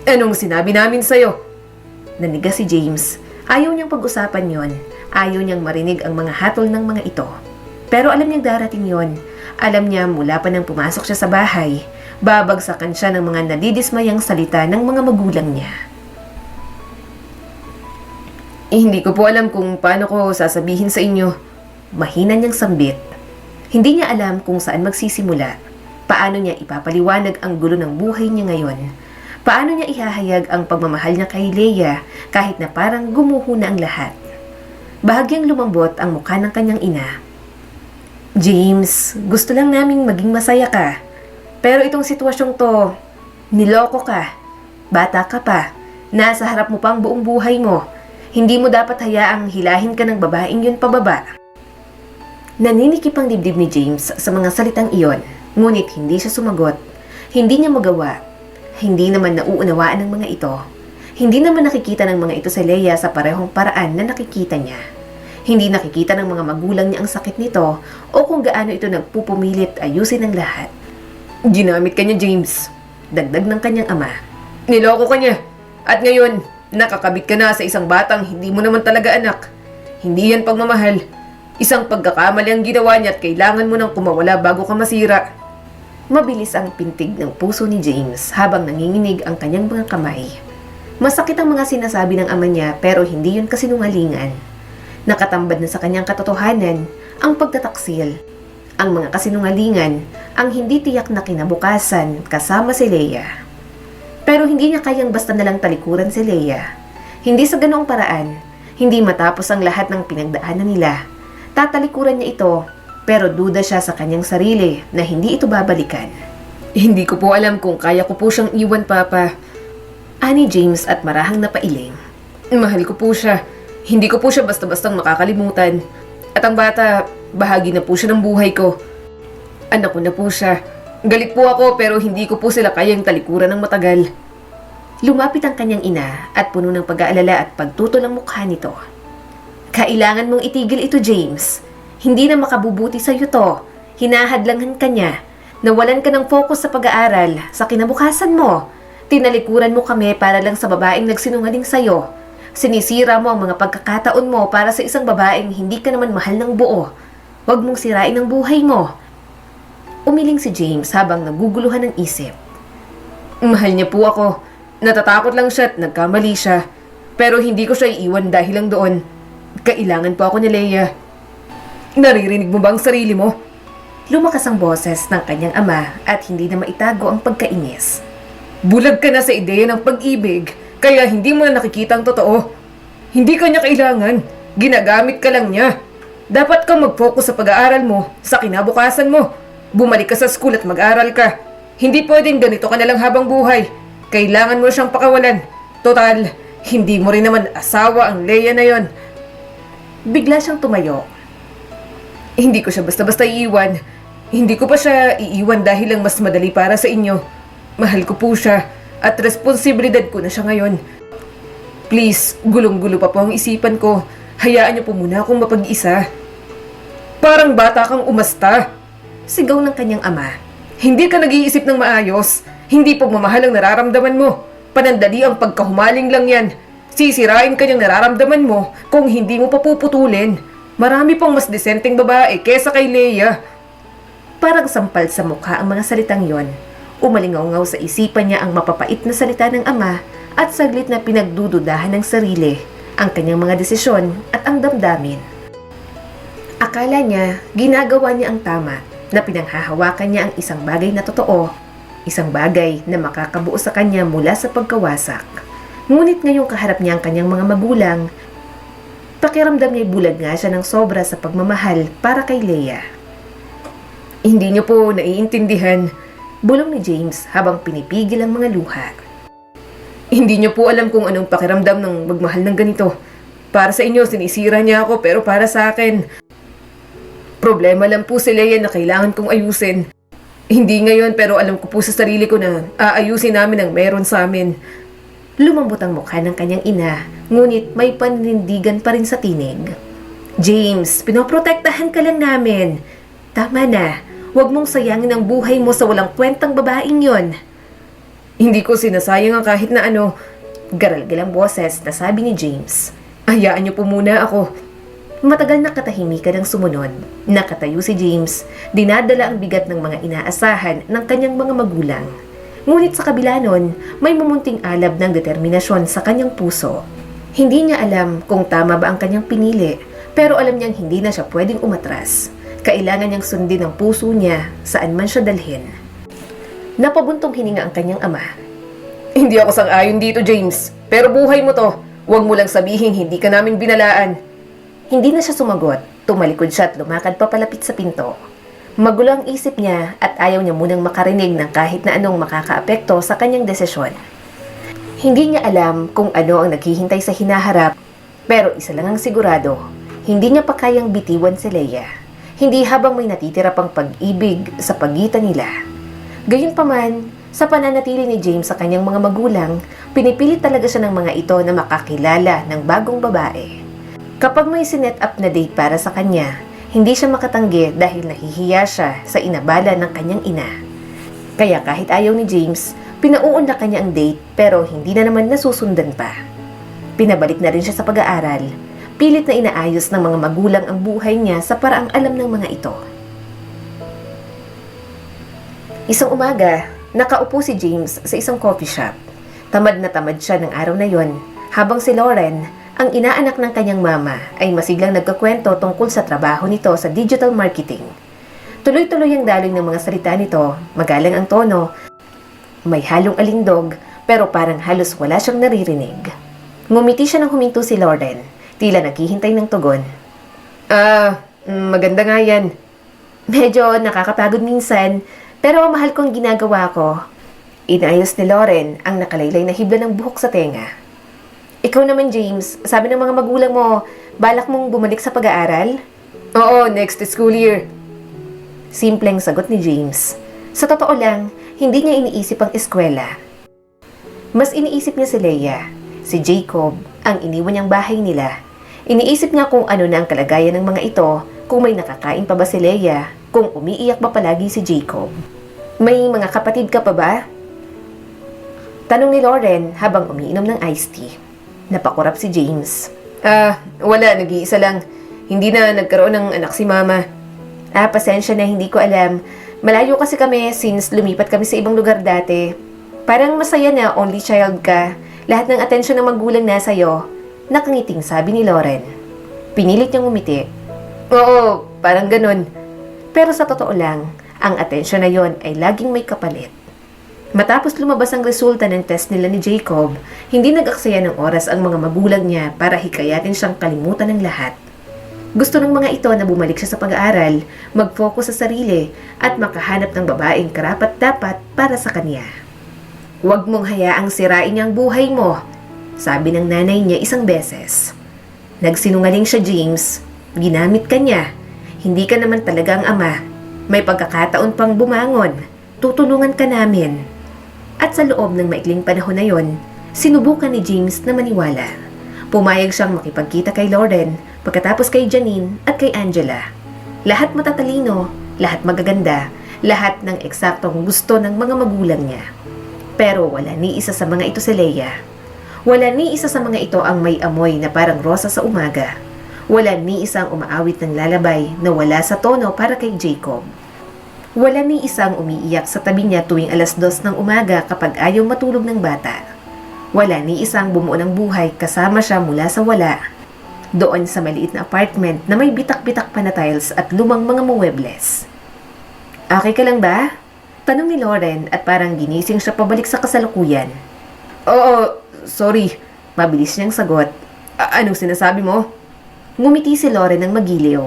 Anong sinabi namin sa'yo? Naniga si James. Ayaw niyang pag-usapan yon. Ayaw niyang marinig ang mga hatol ng mga ito. Pero alam niyang darating yon. Alam niya mula pa nang pumasok siya sa bahay, babagsakan siya ng mga nadidismayang salita ng mga magulang niya. Hindi ko po alam kung paano ko sasabihin sa inyo. Mahina niyang sambit. Hindi niya alam kung saan magsisimula. Paano niya ipapaliwanag ang gulo ng buhay niya ngayon? Paano niya ihahayag ang pagmamahal niya kay Leia kahit na parang gumuho na ang lahat? Bahagyang lumambot ang mukha ng kanyang ina. James, gusto lang naming maging masaya ka. Pero itong sitwasyong to, niloko ka. Bata ka pa. Nasa harap mo pa ang buong buhay mo. Hindi mo dapat hayaang hilahin ka ng babaeng yun pababa. Naninikip ang dibdib ni James sa mga salitang iyon, ngunit hindi siya sumagot. Hindi niya magawa. Hindi naman nauunawaan ng mga ito. Hindi naman nakikita ng mga ito si Leia sa parehong paraan na nakikita niya. Hindi nakikita ng mga magulang niya ang sakit nito o kung gaano ito nagpupumilit ayusin ang lahat. Ginamit ka niya, James. Dagdag ng kanyang ama. Niloko ka niya. At ngayon, nakakabit ka na sa isang batang hindi mo naman talaga anak. Hindi yan pagmamahal. Isang pagkakamali ang ginawa niya at kailangan mo nang kumawala bago ka masira. Mabilis ang pintig ng puso ni James habang nanginginig ang kanyang mga kamay. Masakit ang mga sinasabi ng ama niya pero hindi yun kasinungalingan. Nakatambad na sa kanyang katotohanan ang pagtataksil, ang mga kasinungalingan, ang hindi tiyak na kinabukasan kasama si Leia. Pero hindi niya kayang basta nalang talikuran si Leia. Hindi sa ganoong paraan, hindi matapos ang lahat ng pinagdaanan nila. Tatalikuran niya ito, pero duda siya sa kanyang sarili na hindi ito babalikan. Hindi ko po alam kung kaya ko po siyang iwan, Papa. Ani James at marahang napailing. Mahal ko po siya. Hindi ko po siya basta-bastang makakalimutan. At ang bata, bahagi na po siya ng buhay ko. Anak ko na po siya. Galit po ako pero hindi ko po sila kayang talikuran ng matagal. Lumapit ang kanyang ina at puno ng pag-aalala at pagtutol ang mukha nito. Kailangan mong itigil ito, James. Hindi na makabubuti sa iyo to. Hinahadlangan ka niya. Nawalan ka ng focus sa pag-aaral, sa kinabukasan mo. Tinalikuran mo kami para lang sa babaeng nagsinungaling sa'yo. Sinisira mo ang mga pagkakataon mo para sa isang babaeng hindi ka naman mahal ng buo. Huwag mong sirain ang buhay mo. Umiling si James habang naguguluhan ng isip. Mahal niya po ako. Natatakot lang siya at nagkamali siya. Pero hindi ko siya iiwan dahil lang doon. Kailangan po ako ni Leia. Naririnig mo ba ang sarili mo? Lumakas ang boses ng kanyang ama at hindi na maitago ang pagkainis. Bulag ka na sa ideya ng pag-ibig, kaya hindi mo na nakikita ang totoo. Hindi ka niya kailangan. Ginagamit ka lang niya. Dapat kang mag-focus sa pag-aaral mo, sa kinabukasan mo. Bumalik ka sa school at mag-aral ka. Hindi pwedeng ganito ka na lang habang buhay. Kailangan mo siyang pakawalan. Total, hindi mo rin naman asawa ang Leia na yon. Bigla siyang tumayo. Hindi ko siya basta-basta iiwan. Hindi ko pa siya iiwan dahil lang mas madali para sa inyo. Mahal ko po siya at responsibilidad ko na siya ngayon. Please, gulong-gulo pa po ang isipan ko. Hayaan niyo po muna akong mapag-isa. Parang bata kang umasta. Sigaw ng kanyang ama. Hindi ka nag-iisip ng maayos. Hindi pagmamahal ang nararamdaman mo. Panandali ang pagkahumaling lang yan. Sisirain ka niyang nararamdaman mo kung hindi mo papuputulin. Marami pang mas desenteng babae kesa kay Leia. Parang sampal sa mukha ang mga salitang yon. Umalingaw-ngaw sa isipan niya ang mapapait na salita ng ama at saglit na pinagdududahan ng sarili, ang kanyang mga desisyon at ang damdamin. Akala niya, ginagawa niya ang tama, na pinanghahawakan niya ang isang bagay na totoo, isang bagay na makakabuo sa kanya mula sa pagkawasak. Ngunit ngayong kaharap niya ang kanyang mga magulang, pakiramdam niya bulag nga siya ng sobra sa pagmamahal para kay Leia. Hindi niyo po naiintindihan. Bulong ni James habang pinipigil ang mga luha. Hindi niyo po alam kung anong pakiramdam ng magmahal ng ganito. Para sa inyo, sinisira niya ako pero para sa akin, problema lang po si Leia na kailangan kong ayusin. Hindi ngayon pero alam ko po sa sarili ko na aayusin namin ang meron sa amin. Lumambot ang mukha ng kanyang ina, ngunit may panindigan pa rin sa tinig. James, pinoprotektahan ka lang namin. Tama na. Huwag mong sayangin ang buhay mo sa walang kwentang babaeng yon. Hindi ko sinasayang ang kahit na ano. Garalgalang boses na sabi ni James. Hayaan niyo po muna ako. Matagal na katahimikan ang sumunod. Nakatayo si James, dinadala ang bigat ng mga inaasahan ng kanyang mga magulang. Ngunit sa kabila nun, may mumunting alab ng determinasyon sa kanyang puso. Hindi niya alam kung tama ba ang kanyang pinili, pero alam niyang hindi na siya pwedeng umatras. Kailangan niyang sundin ang puso niya saan man siya dalhin. Napabuntong hininga ang kanyang ama. Hindi ako sang-ayon dito, James. Pero buhay mo to. Huwag mo lang sabihin hindi ka namin binalaan. Hindi na siya sumagot. Tumalikod siya at lumakad papalapit sa pinto. Magulo ang isip niya at ayaw niya munang makarinig ng kahit na anong makakaapekto sa kanyang desisyon. Hindi niya alam kung ano ang naghihintay sa hinaharap, pero isa lang ang sigurado, hindi niya pa kayang bitiwan si Leia. Hindi habang may natitira pang pag-ibig sa pagitan nila. Gayunpaman, sa pananatili ni James sa kanyang mga magulang, pinipilit talaga siya ng mga ito na makakilala ng bagong babae. Kapag may sinet up na date para sa kanya, hindi siya makatanggi dahil nahihiya siya sa inabala ng kanyang ina. Kaya kahit ayaw ni James, pinauunlak kanya ang date pero hindi na naman nasusundan pa. Pinabalik na rin siya sa pag-aaral. Pilit na inaayos ng mga magulang ang buhay niya sa paraang alam ng mga ito. Isang umaga, nakaupo si James sa isang coffee shop. Tamad na tamad siya ng araw na yon, habang si Lauren, ang inaanak ng kanyang mama, ay masiglang nagkakwento tungkol sa trabaho nito sa digital marketing. Tuloy-tuloy ang daloy ng mga salita nito, magalang ang tono, may halong alindog, pero parang halos wala siyang naririnig. Ngumiti siya nang huminto si Lauren, tila naghihintay ng tugon. Maganda nga yan. Medyo nakakapagod minsan, pero mahal kong ginagawa ko. Inayos ni Lauren ang nakalaylay na hibla ng buhok sa tenga. Ikaw naman, James, sabi ng mga magulang mo, balak mong bumalik sa pag-aaral? Oo, next school year. Simpleng sagot ni James. Sa totoo lang, hindi niya iniisip ang eskwela. Mas iniisip niya si Leia, si Jacob, ang iniwan niyang bahay nila. Iniisip niya kung ano na ang kalagayan ng mga ito, kung may nakakain pa ba si Leia, kung umiiyak ba palagi si Jacob. May mga kapatid ka pa ba? Tanong ni Lauren habang umiinom ng iced tea. Napakurap si James. Wala, nag-iisa lang. Hindi na nagkaroon ng anak si Mama. Pasensya na, hindi ko alam. Malayo kasi kami since lumipat kami sa ibang lugar dati. Parang masaya na only child ka. Lahat ng atensyon ng magulang nasa iyo. Nakangiting sabi ni Lauren. Pinilit niyang umiti. Oo, parang ganun. Pero sa totoo lang, ang atensyon na yon ay laging may kapalit. Matapos lumabas ang resulta ng test nila ni Jacob, hindi nag-aksaya ng oras ang mga magulang niya para hikayatin siyang kalimutan ng lahat. Gusto ng mga ito na bumalik siya sa pag-aaral, mag-focus sa sarili, at makahanap ng babaeng karapat-dapat para sa kanya. Huwag mong hayaang sirain niya ang buhay mo, sabi ng nanay niya isang beses. Nagsinungaling siya, James. Ginamit ka niya. Hindi ka naman talaga ang ama. May pagkakataon pang bumangon. Tutulungan ka namin. At sa loob ng maikling panahon na yon, sinubukan ni James na maniwala. Pumayag siyang makipagkita kay Lauren, pagkatapos kay Janine at kay Angela. Lahat matatalino, lahat magaganda, lahat ng eksaktong gusto ng mga magulang niya. Pero wala ni isa sa mga ito si Leia. Wala ni isa sa mga ito ang may amoy na parang rosa sa umaga. Wala ni isang umaawit ng lalabay na wala sa tono para kay Jacob. Wala ni isang umiiyak sa tabi niya tuwing 2:00 ng umaga kapag ayaw matulog ng bata. Wala ni isang bumuo ng buhay kasama siya mula sa wala. Doon sa maliit na apartment na may bitak-bitak pa na tiles at lumang mga muwebles. Okay ka lang ba? Tanong ni Lauren at parang ginising siya pabalik sa kasalukuyan. Oo, sorry. Mabilis niyang sagot. Anong sinasabi mo? Ngumiti si Lauren ng magiliw.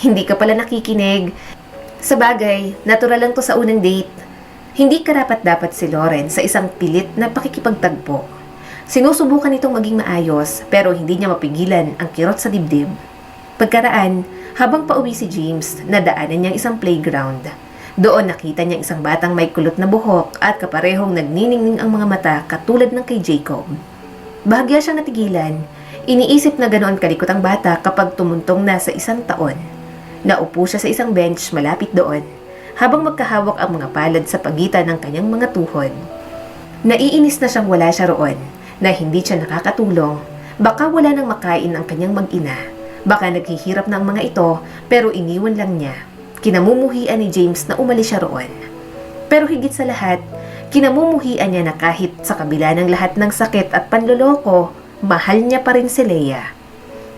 Hindi ka pala nakikinig. Sa bagay, natural lang to sa unang date. Hindi karapat-dapat si Lauren sa isang pilit na pakikipagtagpo. Sinusubukan itong maging maayos pero hindi niya mapigilan ang kirot sa dibdib. Pagkaraan, habang pauwi si James, nadaanan niyang isang playground. Doon nakita niya isang batang may kulot na buhok at kaparehong nagniningning ang mga mata katulad ng kay Jacob. Bahagya siyang natigilan. Iniisip na ganoon kalikot ang bata kapag tumuntong na sa 1 taon. Naupo siya sa isang bench malapit doon, habang magkahawak ang mga palad sa pagitan ng kanyang mga tuhod. Naiinis na siyang wala siya roon, na hindi siya nakakatulong. Baka wala nang makain ang kanyang mag-ina. Baka naghihirap na ang mga ito, pero iniwan lang niya. Kinamumuhian ni James na umalis siya roon. Pero higit sa lahat, kinamumuhian niya na kahit sa kabila ng lahat ng sakit at panloloko, mahal niya pa rin si Leia.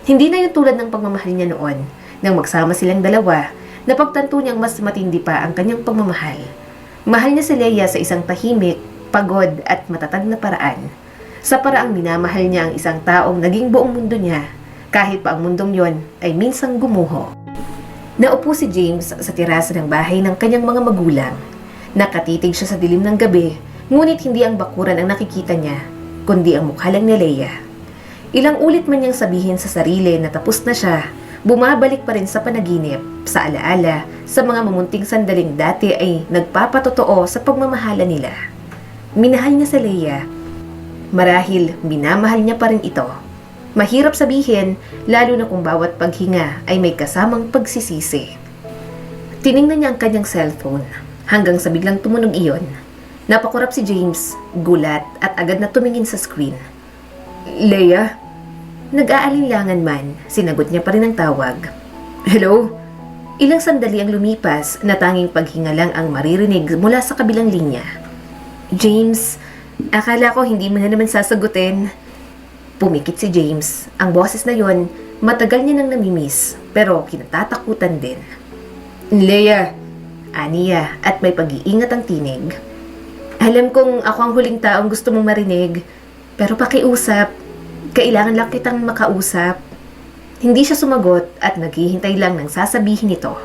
Hindi na yung tulad ng pagmamahal niya noon. Nang magsama silang dalawa, napagtanto niyang mas matindi pa ang kanyang pagmamahal. Mahal niya si Leia sa isang tahimik, pagod at matatag na paraan. Sa paraang minamahal niya ang isang taong naging buong mundo niya, kahit pa ang mundong yon ay minsang gumuho. Naupo si James sa terasa ng bahay ng kanyang mga magulang. Nakatitig siya sa dilim ng gabi, ngunit hindi ang bakuran ang nakikita niya, kundi ang mukha lang ni Leia. Ilang ulit man niyang sabihin sa sarili na tapos na siya, bumabalik pa rin sa panaginip, sa alaala, sa mga mamunting sandaling dati ay nagpapatotoo sa pagmamahala nila. Minahal niya si Leia. Marahil minamahal niya pa rin ito. Mahirap sabihin, lalo na kung bawat paghinga ay may kasamang pagsisisi. Tiningnan niya ang kanyang cellphone, hanggang sa biglang tumunog iyon. Napakurap si James, gulat at agad na tumingin sa screen. Leia? Nag-aalinlangan man, sinagot niya pa rin ang tawag. Hello? Ilang sandali ang lumipas na tanging paghinga lang ang maririnig mula sa kabilang linya. James, akala ko hindi mo na naman sasagutin. Pumikit si James. Ang boses na yon, matagal niya nang namimiss, pero kinatatakutan din. Leia, aniya at may pag-iingat ang tinig. Alam kong ako ang huling taong gusto mong marinig, pero pakiusap, kailangan lang kitang makausap. Hindi siya sumagot at naghihintay lang ng sasabihin ito.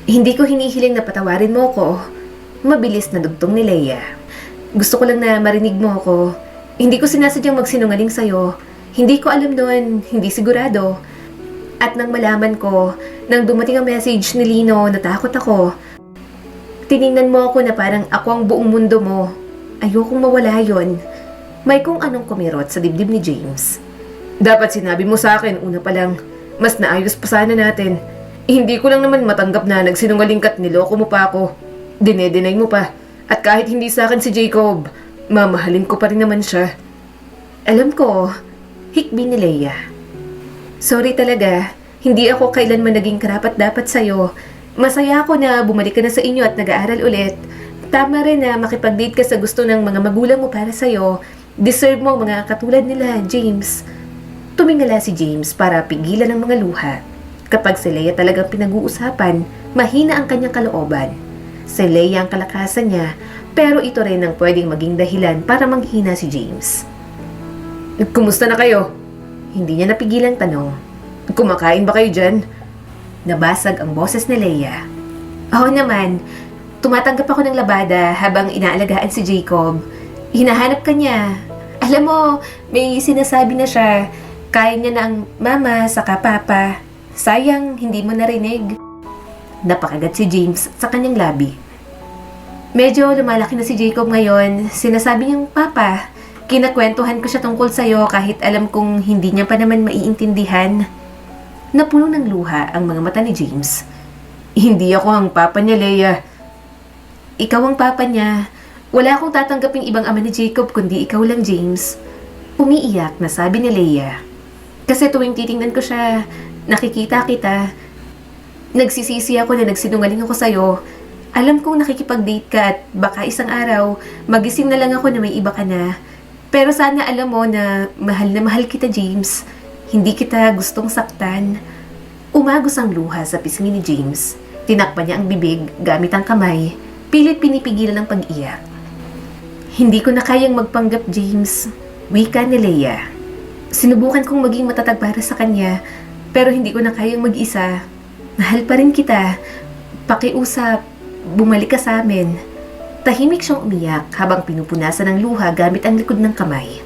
Hindi ko hinihiling na patawarin mo ko. Mabilis na dugtong ni Leia. Gusto ko lang na marinig mo ako. Hindi ko sinasadyang magsinungaling sa'yo. Hindi ko alam doon, hindi sigurado. At nang malaman ko, nang dumating ang message ni Lino, natakot ako. Tiningnan mo ako na parang ako ang buong mundo mo. Ayokong mawala yon. May kung anong kumirot sa dibdib ni James. Dapat sinabi mo sa akin una pa lang. Mas naayos pa sana natin. Hindi ko lang naman matanggap na nagsinungaling ka't niloko mo pa ako. Dinedenay mo pa. At kahit hindi sa akin si Jacob, mamahalin ko pa rin naman siya. Alam ko, hikbi ni Leia. Sorry talaga, hindi ako kailanman naging karapat-dapat sa'yo. Masaya ako na bumalik ka na sa inyo at nag-aaral ulit. Tama rin na makipag-date ka sa gusto ng mga magulang mo para sa'yo. Deserve mo mga katulad nila, James. Tumingala si James para pigilan ang mga luha. Kapag si Leia talagang pinag-uusapan, mahina ang kanyang kalooban. Si Leia ang kalakasan niya, pero ito rin ang pwedeng maging dahilan para manghina si James. Kumusta na kayo? Hindi niya napigilang tanong. Kumakain ba kayo dyan? Nabasag ang boses ni Leia. Oo naman, tumatanggap ako ng labada habang inaalagaan si Jacob. Hinahanap ka niya. Alam mo, may sinasabi na siya, kaya niya na ang mama saka papa. Sayang, hindi mo narinig. Napakagat si James sa kanyang labi. Medyo lumalaki na si Jacob ngayon. Sinasabi niyang, Papa, kinakwentuhan ko siya tungkol sa'yo kahit alam kong hindi niya pa naman maiintindihan. Napuno ng luha ang mga mata ni James. Hindi ako ang papa niya, Leia. Ikaw ang papa niya. Wala akong tatanggaping ibang ama ni Jacob kundi ikaw lang, James. Umiiyak na sabi ni Leia. Kasi tuwing titingnan ko siya, nakikita kita. Nagsisisi ako na nagsinungaling ako sa'yo. Alam kong nakikipag-date ka at baka isang araw, magising na lang ako na may iba ka na. Pero sana alam mo na mahal kita, James. Hindi kita gustong saktan. Umagos ang luha sa pisngi ni James. Tinakpan niya ang bibig gamit ang kamay. Pilit pinipigilan ang pag-iyak. Hindi ko na kayang magpanggap, James. Wika ni Leia. Sinubukan kong maging matatag para sa kanya, pero hindi ko na kayang mag-isa. Mahal pa rin kita. Pakiusap. Bumalik ka sa amin. Tahimik siyang umiyak habang pinupunasan ng luha gamit ang likod ng kamay.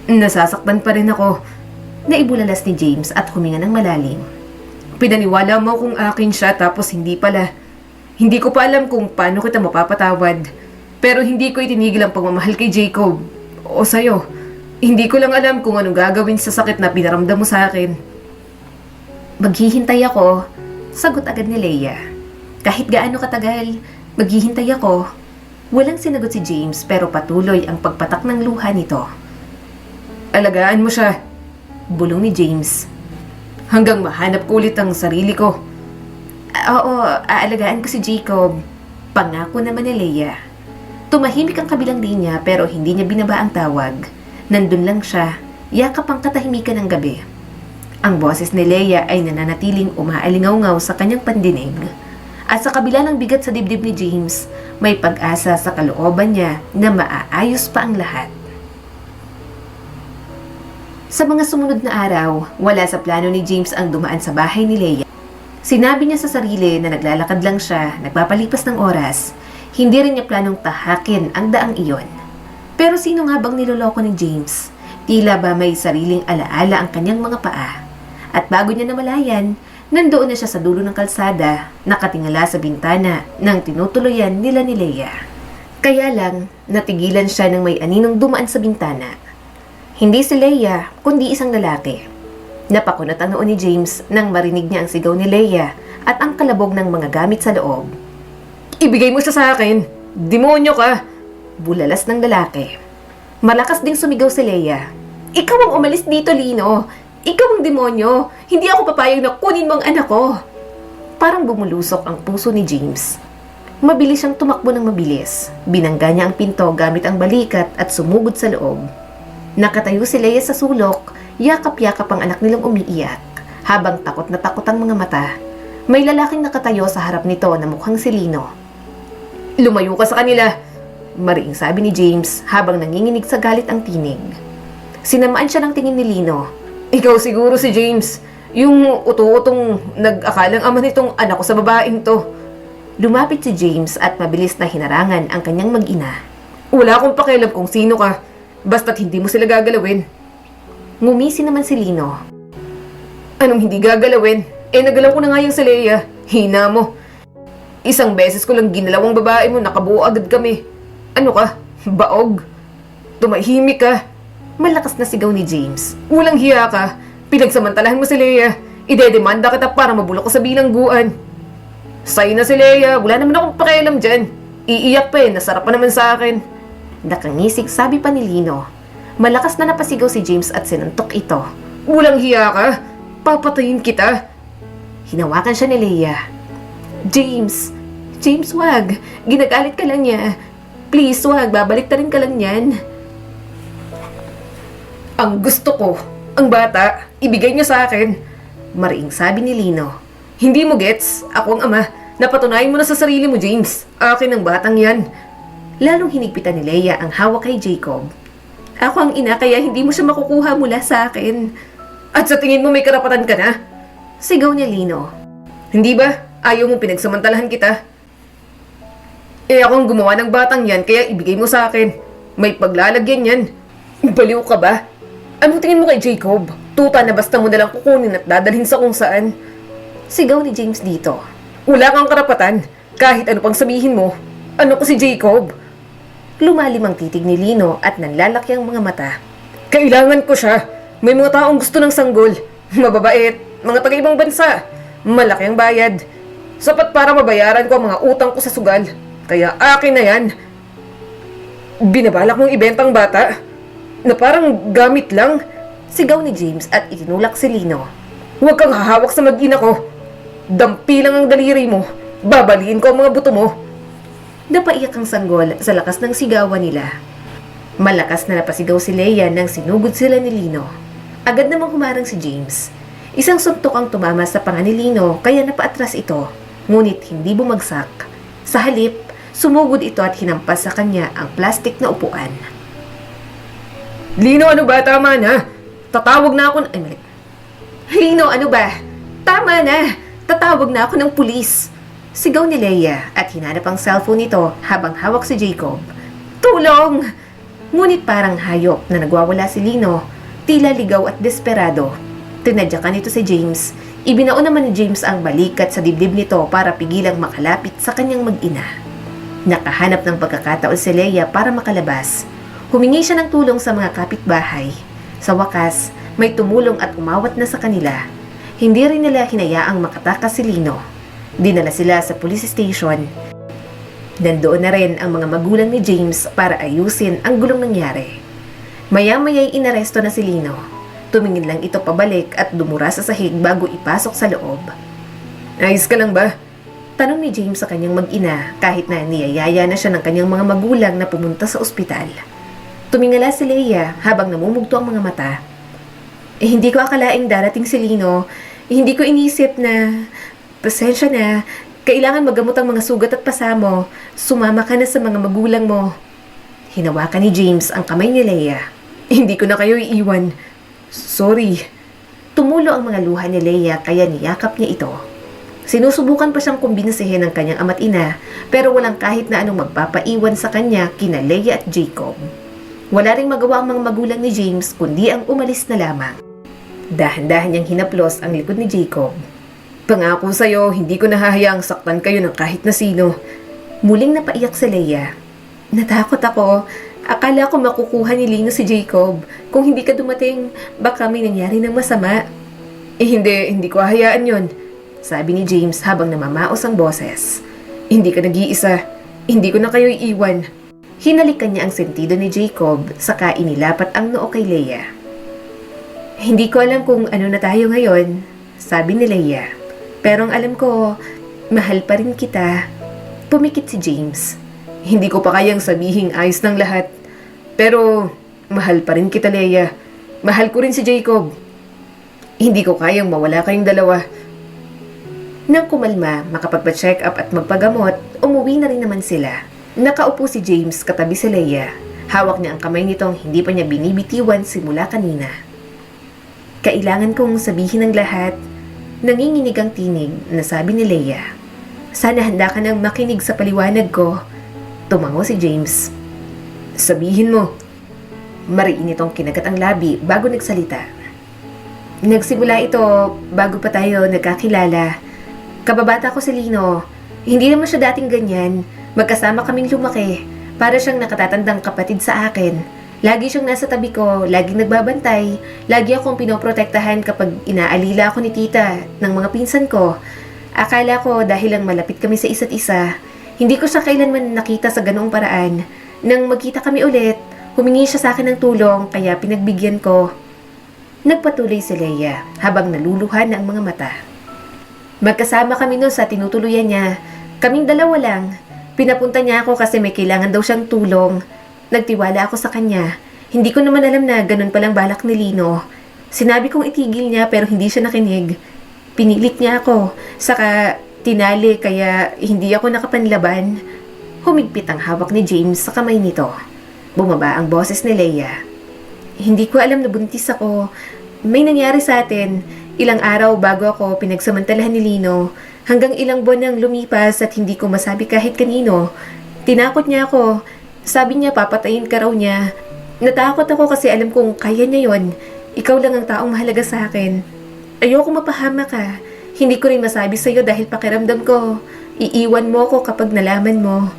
Nasasaktan pa rin ako. Naibulalas ni James at huminga ng malalim. Pinaniwala mo kung akin siya tapos hindi pala. Hindi ko pa alam kung paano kita mapapatawad. Pero hindi ko itinigil ang pagmamahal kay Jacob. O sa'yo. Hindi ko lang alam kung anong gagawin sa sakit na pinaramdam mo sa akin. Maghihintay ako. Sagot agad ni Leia. Kahit gaano katagal, maghihintay ako. Walang sinagot si James pero patuloy ang pagpatak ng luha nito. Alagaan mo siya, bulong ni James. Hanggang mahanap ko ulit ang sarili ko. Oo, aalagaan ko si Jacob. Pangako naman ni Leia. Tumahimik ang kabilang linya pero hindi niya binaba ang tawag. Nandun lang siya, yakap ang katahimikan ng gabi. Ang boses ni Leia ay nananatiling umaalingaw-ngaw sa kanyang pandinig. At sa kabila ng bigat sa dibdib ni James, may pag-asa sa kalooban niya na maaayos pa ang lahat. Sa mga sumunod na araw, wala sa plano ni James ang dumaan sa bahay ni Leia. Sinabi niya sa sarili na naglalakad lang siya, nagpapalipas ng oras. Hindi rin niya planong tahakin ang daang iyon. Pero sino nga bang niloloko ni James? Tila ba may sariling alaala ang kanyang mga paa? At bago niya namalayan, nandoon na siya sa dulo ng kalsada, nakatingala sa bintana ng tinutuluyan nila ni Leia. Kaya lang, natigilan siya ng may aninong dumaan sa bintana. Hindi si Leia, kundi isang lalaki. Napakunot ang noo ni James nang marinig niya ang sigaw ni Leia at ang kalabog ng mga gamit sa loob. Ibigay mo siya sa akin! Demonyo ka! Bulalas ng lalaki. Malakas ding sumigaw si Leia. Ikaw ang umalis dito, Lino! Ikaw ang demonyo! Hindi ako papayag na kunin mo ang anak ko! Parang bumulusok ang puso ni James. Mabilis siyang tumakbo ng mabilis. Binangga niya ang pinto gamit ang balikat at sumugod sa loob. Nakatayo si Leia sa sulok, yakap-yakap ang anak nilang umiiyak. Habang takot na takot ang mga mata, may lalaking nakatayo sa harap nito na mukhang si Lino. Lumayo ka sa kanila! Mariing sabi ni James habang nanginginig sa galit ang tinig. Sinamaan siya ng tingin ni Lino. Ikaw siguro si James. Yung uto-utong nag-akalang ama nitong anak ko sa babaeng to. Lumapit si James at mabilis na hinarangan ang kanyang mag-ina. Wala akong pakialam kung sino ka. Basta't hindi mo sila gagalawin. Ngumisi naman si Lino. Anong hindi gagalawin? Nagalaw ko na nga yung si Leia. Hina mo. Isang beses ko lang ginalawang babae mo, nakabuo agad kami. Ano ka? Baog? Tumahimik ka. Malakas na sigaw ni James. Walang hiya ka. Pinagsamantalahan mo si Leia. Idedemanda kita para mabulok ko sa bilangguan. Sa'yo na si Leia. Wala naman akong pakialam dyan. Iiyak pa nasarap pa naman sa akin. Nakangisig sabi pa ni Lino. Malakas na napasigaw si James at sinuntok ito. Walang hiya ka. Papatayin kita. Hinawakan siya ni Leia. James! James, wag! Ginagalit ka lang niya. Please, wag. Babalik ta rin ka lang yan. Ang gusto ko, ang bata, ibigay niya sa akin. Mariing sabi ni Lino. Hindi mo gets? Ako ang ama. Napatunayan mo na sa sarili mo, James. Akin ang batang yan. Lalong hinigpitan ni Leia ang hawak kay Jacob. Ako ang ina kaya hindi mo siya makukuha mula sa akin. At sa tingin mo may karapatan ka na? Sigaw niya Lino. Hindi ba? Ayaw mong pinagsamantalahan kita. Ako ang gumawa ng batang yan kaya ibigay mo sa akin. May paglalagyan yan. Baliw ka ba? Anong tingin mo kay Jacob? Tuta na basta mo nalang kukunin at dadalhin sa kung saan. Sigaw ni James dito. Wala kang karapatan. Kahit ano pang sabihin mo. Ano ko si Jacob? Lumalim ang titig ni Lino at nanlalaki ang mga mata. Kailangan ko siya. May mga taong gusto ng sanggol. Mababait. Mga taga-ibang bansa. Malaki ang bayad. Sapat para mabayaran ko ang mga utang ko sa sugal. Kaya akin na yan. Binabalak mong ibenta ang bata na parang gamit lang. Sigaw ni James at itinulak si Lino. Huwag kang hahawak sa mag-ina ko. Dampi lang ang daliri mo. Babaliin ko ang mga buto mo. Napaiyak ang sanggol sa lakas ng sigawan nila. Malakas na napasigaw si Leia nang sinugod sila ni Lino. Agad namang humarang si James. Isang suntok ang tumama sa panga ni Lino kaya napaatras ito. Ngunit hindi bumagsak. Sa halip, sumugod ito at hinampas sa kanya ang plastik na upuan. Lino, ano ba? Tama na. Tatawag na ako Ay, mali. Lino, ano ba? Tama na. Tatawag na ako ng pulis. Sigaw ni Leia at hinanap ang cellphone nito habang hawak si Jacob. Tulong! Ngunit parang hayop na nagwawala si Lino, tila ligaw at desperado. Tinadyakan nito si James. Ibinao naman ni James ang balikat sa dibdib nito para pigilang makalapit sa kanyang mag-ina. Nakahanap ng pagkakataon si Leia para makalabas. Humingi siya ng tulong sa mga kapitbahay. Sa wakas, may tumulong at umawat na sa kanila. Hindi rin nila hinayaang makatakas si Lino. Dinala sila sa police station. Nandoon na rin ang mga magulang ni James para ayusin ang gulong nangyari. Maya-maya'y inaresto na si Lino. Tumingin lang ito pabalik at dumura sa sahig bago ipasok sa loob. Ayos ka lang ba? Tanong ni James sa kanyang mag-ina kahit na niyayaya na siya ng kanyang mga magulang na pumunta sa ospital. Tumingala si Leia habang namumugto ang mga mata. Hindi ko akalaing darating si Lino. Hindi ko inisip na... Pasensya na. Kailangan magamot ang mga sugat at pasa mo. Sumama ka na sa mga magulang mo. Hinawakan ni James ang kamay ni Leia. Hindi ko na kayo iiwan. Sorry. Tumulo ang mga luha ni Leia kaya niyakap niya ito. Sinusubukan pa siyang kumbinsihin ng kanyang ama't ina pero walang kahit na anong magpapaiwan sa kanya kina Leia at Jacob. Wala ring magawa ang mga magulang ni James kundi ang umalis na lamang. Dahan-dahan niyang hinaplos ang likod ni Jacob. Pangako sa'yo, hindi ko nahahayaang saktan kayo ng kahit na sino. Muling napaiyak si Leia. Natakot ako. Akala ko makukuha ni Lino si Jacob. Kung hindi ka dumating, baka may nangyari ng masama. Hindi ko hahayaan yon. Sabi ni James habang namamaos ang boses. Hindi ka nag-iisa. Hindi ko na kayo iiwan. Hinalikan niya ang sentido ni Jacob, saka inilapat ang noo kay Leia. Hindi ko alam kung ano na tayo ngayon, sabi ni Leia. Pero ang alam ko, mahal pa rin kita. Pumikit si James. Hindi ko pa kayang sabihing ayos ng lahat. Pero, mahal pa rin kita, Leia. Mahal ko rin si Jacob. Hindi ko kayang mawala kayong dalawa. Nang kumalma, makapagpa-check up at magpagamot, umuwi na rin naman sila. Nakaupo si James katabi si Leia. Hawak niya ang kamay nitong hindi pa niya binibitiwan simula kanina. Kailangan kong sabihin ng lahat. Nanginginig ang tinig na sabi ni Leia. Sana handa ka nang makinig sa paliwanag ko. Tumango si James. Sabihin mo. Mariin itong kinagat ang labi bago nagsalita. Nagsimula ito bago pa tayo nagkakilala. Kababata ko si Lino. Hindi naman siya dating ganyan. Magkasama kaming lumaki. Para siyang nakatatandang kapatid sa akin. Lagi siyang nasa tabi ko, laging nagbabantay. Lagi akong pinoprotektahan kapag inaalila ako ni tita ng mga pinsan ko. Akala ko dahil lang malapit kami sa isa't isa, hindi ko siya kailanman nakita sa ganoong paraan. Nang magkita kami ulit, humingi siya sa akin ng tulong kaya pinagbigyan ko. Nagpatuloy si Leia habang naluluhan na ang mga mata. Magkasama kami noon sa tinutuluyan niya. Kaming dalawa lang. Pinapunta niya ako kasi may kailangan daw siyang tulong. Nagtiwala ako sa kanya. Hindi ko naman alam na ganun palang balak ni Lino. Sinabi kong itigil niya pero hindi siya nakinig. Pinilit niya ako. Saka tinali kaya hindi ako nakapanlaban. Humigpit ang hawak ni James sa kamay nito. Bumaba ang boses ni Leia. Hindi ko alam na buntis ako. May nangyari sa atin. Ilang araw bago ako pinagsamantalahan ni Lino. Hanggang ilang buwan nang lumipas at hindi ko masabi kahit kanino. Tinakot niya ako. Sabi niya papatayin ka raw niya. Natakot ako kasi alam kong kaya niya yon. Ikaw lang ang taong mahalaga sa akin. Ayoko mapahama ka. Hindi ko rin masabi sa'yo dahil pakiramdam ko. Iiwan mo ako kapag nalaman mo.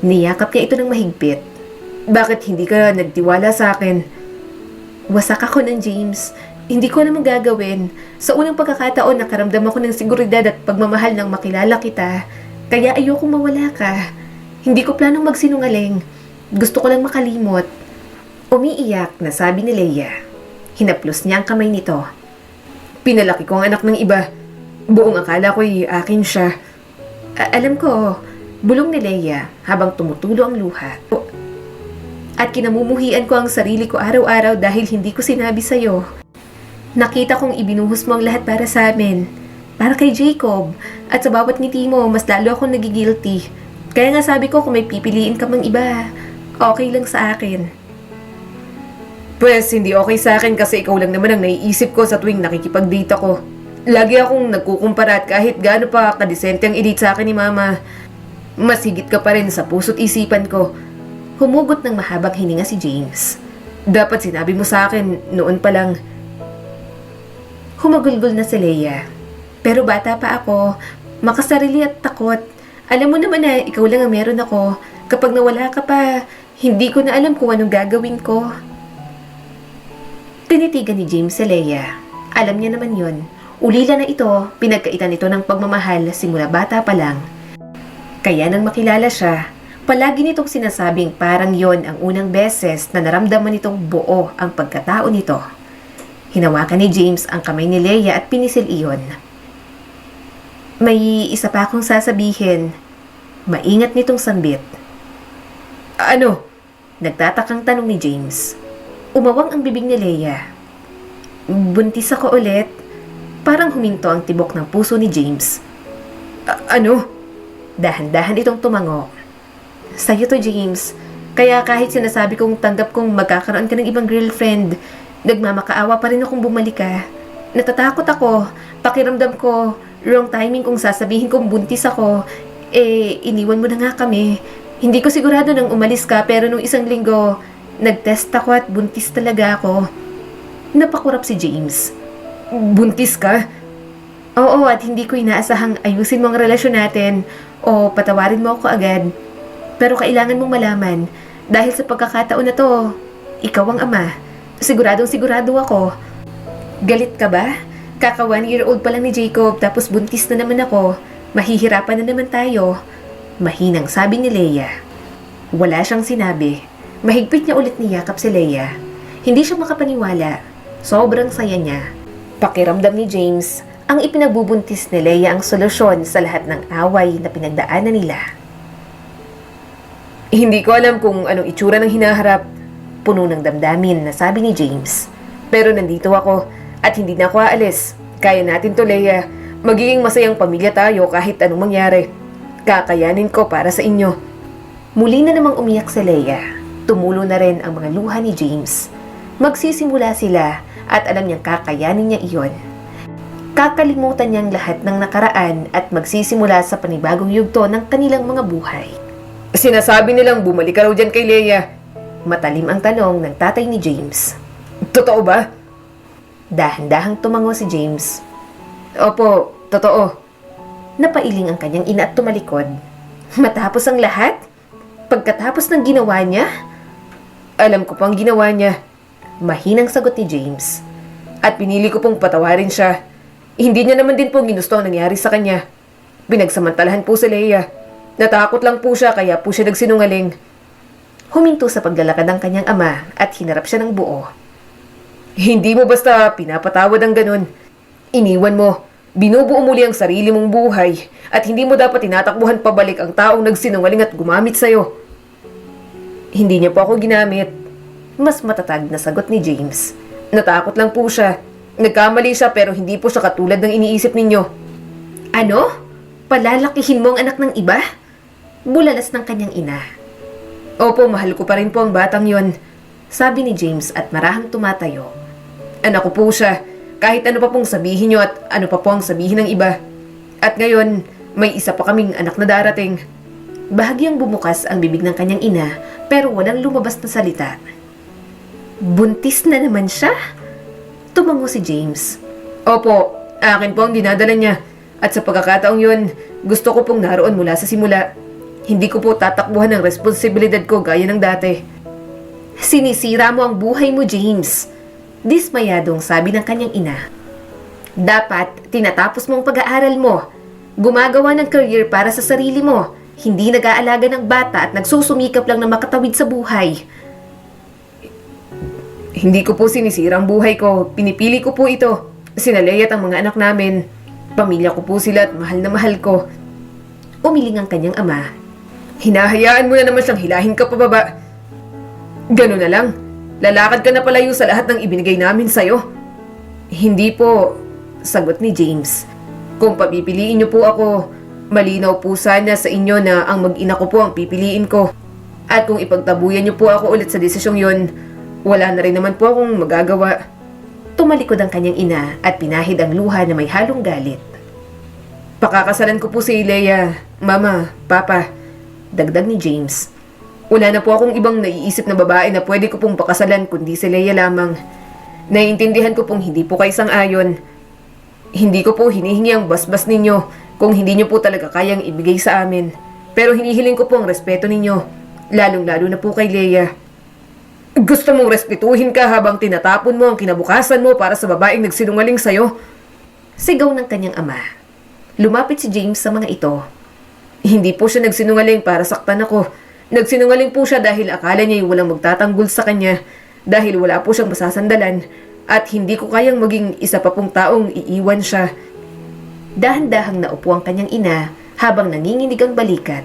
Niyakap niya ito ng mahigpit. Bakit hindi ka nagtiwala sa akin? Wasak ako ng James. Hindi ko naman gagawin. Sa unang pagkakataon nakaramdam ako ng seguridad at pagmamahal nang makilala kita. Kaya ayoko mawala ka. Hindi ko planong magsinungaling. Gusto ko lang makalimot. Umiiyak na sabi ni Leia. Hinaplos niya ang kamay nito. Pinalaki ko ang anak ng iba. Buong akala ko'y akin siya. Alam ko, bulong ni Leia habang tumutulo ang luha. At kinamumuhian ko ang sarili ko araw-araw dahil hindi ko sinabi sa'yo. Nakita kong ibinuhos mo ang lahat para sa amin. Para kay Jacob. At sa bawat ngiti mo, mas lalo akong nagigilty. Kaya nga sabi ko kung may pipiliin ka mang iba, okay lang sa akin. Pwes, hindi okay sa akin kasi ikaw lang naman ang naiisip ko sa tuwing nakikipag-date ako. Lagi akong nagkukumpara at kahit gaano pa kadesente ang i-date sa akin ni Mama, mas higit ka pa rin sa puso't isipan ko. Humugot ng mahabang hininga si James. Dapat sinabi mo sa akin noon pa lang. Humagulgol na si Leia. Pero bata pa ako, makasarili at takot. Alam mo naman na ikaw lang ang meron ako. Kapag nawala ka pa, hindi ko na alam kung anong gagawin ko. Tinitigan ni James si Leia. Alam niya naman yon. Ulila na ito, pinagkaitan ito ng pagmamahal simula bata pa lang. Kaya nang makilala siya, palagi nitong sinasabing parang yon ang unang beses na naramdaman nitong buo ang pagkatao nito. Hinawakan ni James ang kamay ni Leia at pinisil iyon. May isa pa akong sasabihin. Maingat nitong sambit. Ano? Nagtatakang tanong ni James. Umawang ang bibig ni Leia. Buntis ako ulit. Parang huminto ang tibok ng puso ni James. Ano? Dahan-dahan itong tumango. Sa'yo to, James. Kaya kahit sinasabi kong tanggap kong magkakaroon ka ng ibang girlfriend, Nagmamakaawa pa rin akong bumalik ka. Natatakot ako. Pakiramdam ko, wrong timing kung sasabihin kong buntis ako. Iniwan mo na nga kami. Hindi ko sigurado nang umalis ka pero nung isang linggo, nag-test ako at buntis talaga ako. Napakurap si James. Buntis ka? Oo, at hindi ko inaasahang ayusin mo ang relasyon natin o patawarin mo ako agad. Pero kailangan mong malaman, dahil sa pagkakataon na to, ikaw ang ama. Siguradong sigurado ako. Galit ka ba? Kaka 1-year-old pa lang ni Jacob tapos buntis na naman ako. Mahihirapan na naman tayo. Mahinang sabi ni Leia. Wala siyang sinabi. Mahigpit niya ulit niyakap si Leia. Hindi siya makapaniwala. Sobrang saya niya. Pakiramdam ni James, ang ipinagbubuntis ni Leia ang solusyon sa lahat ng away na pinagdaanan nila. Hindi ko alam kung anong itsura ng hinaharap. Puno ng damdamin na sabi ni James. Pero nandito ako at hindi na ako aalis. Kaya natin to, Leia. Magiging masayang pamilya tayo kahit anong mangyari. Kakayanin ko para sa inyo. Muli na namang umiyak si Leia. Tumulo na rin ang mga luha ni James. Magsisimula sila at alam niyang kakayanin niya iyon. Kakalimutan niyang lahat ng nakaraan at magsisimula sa panibagong yugto ng kanilang mga buhay. Sinasabi nilang bumalik ka raw dyan kay Leia. Matalim ang tanong ng tatay ni James. Totoo ba? Dahan-dahang tumango si James. Opo, totoo. Napailing ang kanyang ina at tumalikod. Matapos ang lahat? Pagkatapos ng ginawa niya? Alam ko pang ginawa niya. Mahinang sagot ni James. At pinili ko pong patawarin siya. Hindi niya naman din po ginusto ang nangyari sa kanya. Pinagsamantalahan po si Leia. Natakot lang po siya kaya po siya nagsinungaling. Huminto sa paglalakad ang kanyang ama at hinarap siya ng buo. Hindi mo basta pinapatawad ang ganun. Iniwan mo. Binubuo muli ang sarili mong buhay at hindi mo dapat tinatakbuhan pabalik ang taong nagsinungaling at gumamit sa'yo. Hindi niya po ako ginamit. Mas matatag na sagot ni James. Natakot lang po siya. Nagkamali siya pero hindi po siya katulad ng iniisip ninyo. Ano? Palalakihin mo ang anak ng iba? Bulalas ng kanyang ina. Opo, mahal ko pa rin po ang batang yon. Sabi ni James at marahang tumatayo. Anak ko po siya. Kahit ano pa pong sabihin nyo at ano pa po ang sabihin ng iba. At ngayon, may isa pa kaming anak na darating. Bahagyang bumukas ang bibig ng kanyang ina pero walang lumabas na salita. Buntis na naman siya? Tumango si James. Opo, akin po ang dinadala niya. At sa pagkakataong yun, gusto ko pong naroon mula sa simula. Hindi ko po tatakbuhan ang responsibilidad ko gaya ng dati. Sinisira mo ang buhay mo, James. Dismayadong sabi ng kanyang ina. Dapat tinatapos mo ang pag-aaral mo. Gumagawa ng career para sa sarili mo. Hindi nag-aalaga ng bata at nagsusumikap lang na makatawid sa buhay. Hindi ko po sinisira ang buhay ko. Pinipili ko po ito. Sina Leia at ang mga anak namin. Pamilya ko po sila at mahal na mahal ko. Umiling ang kanyang ama. Hinahayaan mo na naman siyang hilahin ka pababa. Gano'n na lang. Lalakad ka na palayo sa lahat ng ibinigay namin sa'yo. Hindi po, sagot ni James. Kung papipiliin niyo po ako, malinaw po sana sa inyo na ang mag-ina ko po ang pipiliin ko. At kung ipagtabuyan niyo po ako ulit sa desisyong yon, wala na rin naman po akong magagawa. Tumalikod ang kanyang ina at pinahid ang luha na may halong galit. Pakakasalan ko po si Leia, Mama, Papa, dagdag ni James. Wala na po akong ibang naiisip na babae na pwede ko pong pakasalan kundi si Leia lamang. Naiintindihan ko pong hindi po kayo sang-ayon. Hindi ko po hinihingi ang basbas ninyo kung hindi nyo po talaga kayang ibigay sa amin. Pero hinihiling ko po ang respeto ninyo, lalong-lalo na po kay Leia. Gusto mong respetuhin ka habang tinatapon mo ang kinabukasan mo para sa babaeng nagsinungaling sa'yo? Sigaw ng kanyang ama. Lumapit si James sa mga ito. Hindi po siya nagsinungaling para saktan ako. Nagsinungaling po siya dahil akala niya walang magtatanggol sa kanya dahil wala po siyang masasandalan at hindi ko kayang maging isa pa pong taong iiwan siya. Dahan-dahang naupo ang kanyang ina habang nanginginig ang balikat.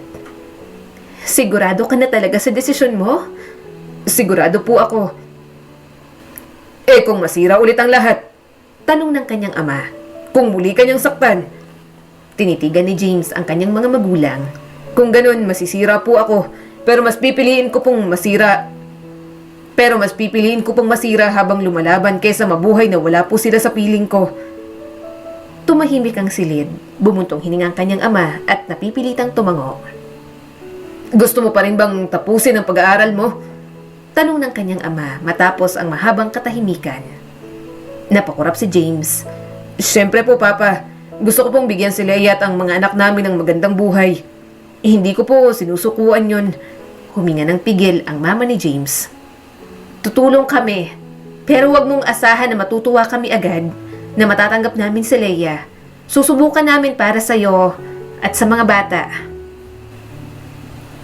Sigurado ka na talaga sa desisyon mo? Sigurado po ako. Eh kung masira ulit ang lahat? Tanong ng kanyang ama. Kung muli kanyang saktan? Tinitigan ni James ang kanyang mga magulang. Kung ganun, masisira po ako. Pero mas pipiliin ko pong masira. Pero mas pipiliin ko pang masira habang lumalaban kaysa mabuhay na wala po sila sa piling ko. Tumahimik ang silid, bumuntong hininga ang kanyang ama at napipilitang tumango. Gusto mo pa rin bang tapusin ang pag-aaral mo? Tanong ng kanyang ama matapos ang mahabang katahimikan. Napakurap si James. Siyempre po, Papa. Gusto ko pong bigyan si Leia at ang mga anak namin ng magandang buhay. Hindi ko po sinusukuan yun. Huminga ng pigil ang mama ni James. Tutulong kami, pero wag mong asahan na matutuwa kami agad na matatanggap namin si Leia. Susubukan namin para sa'yo at sa mga bata.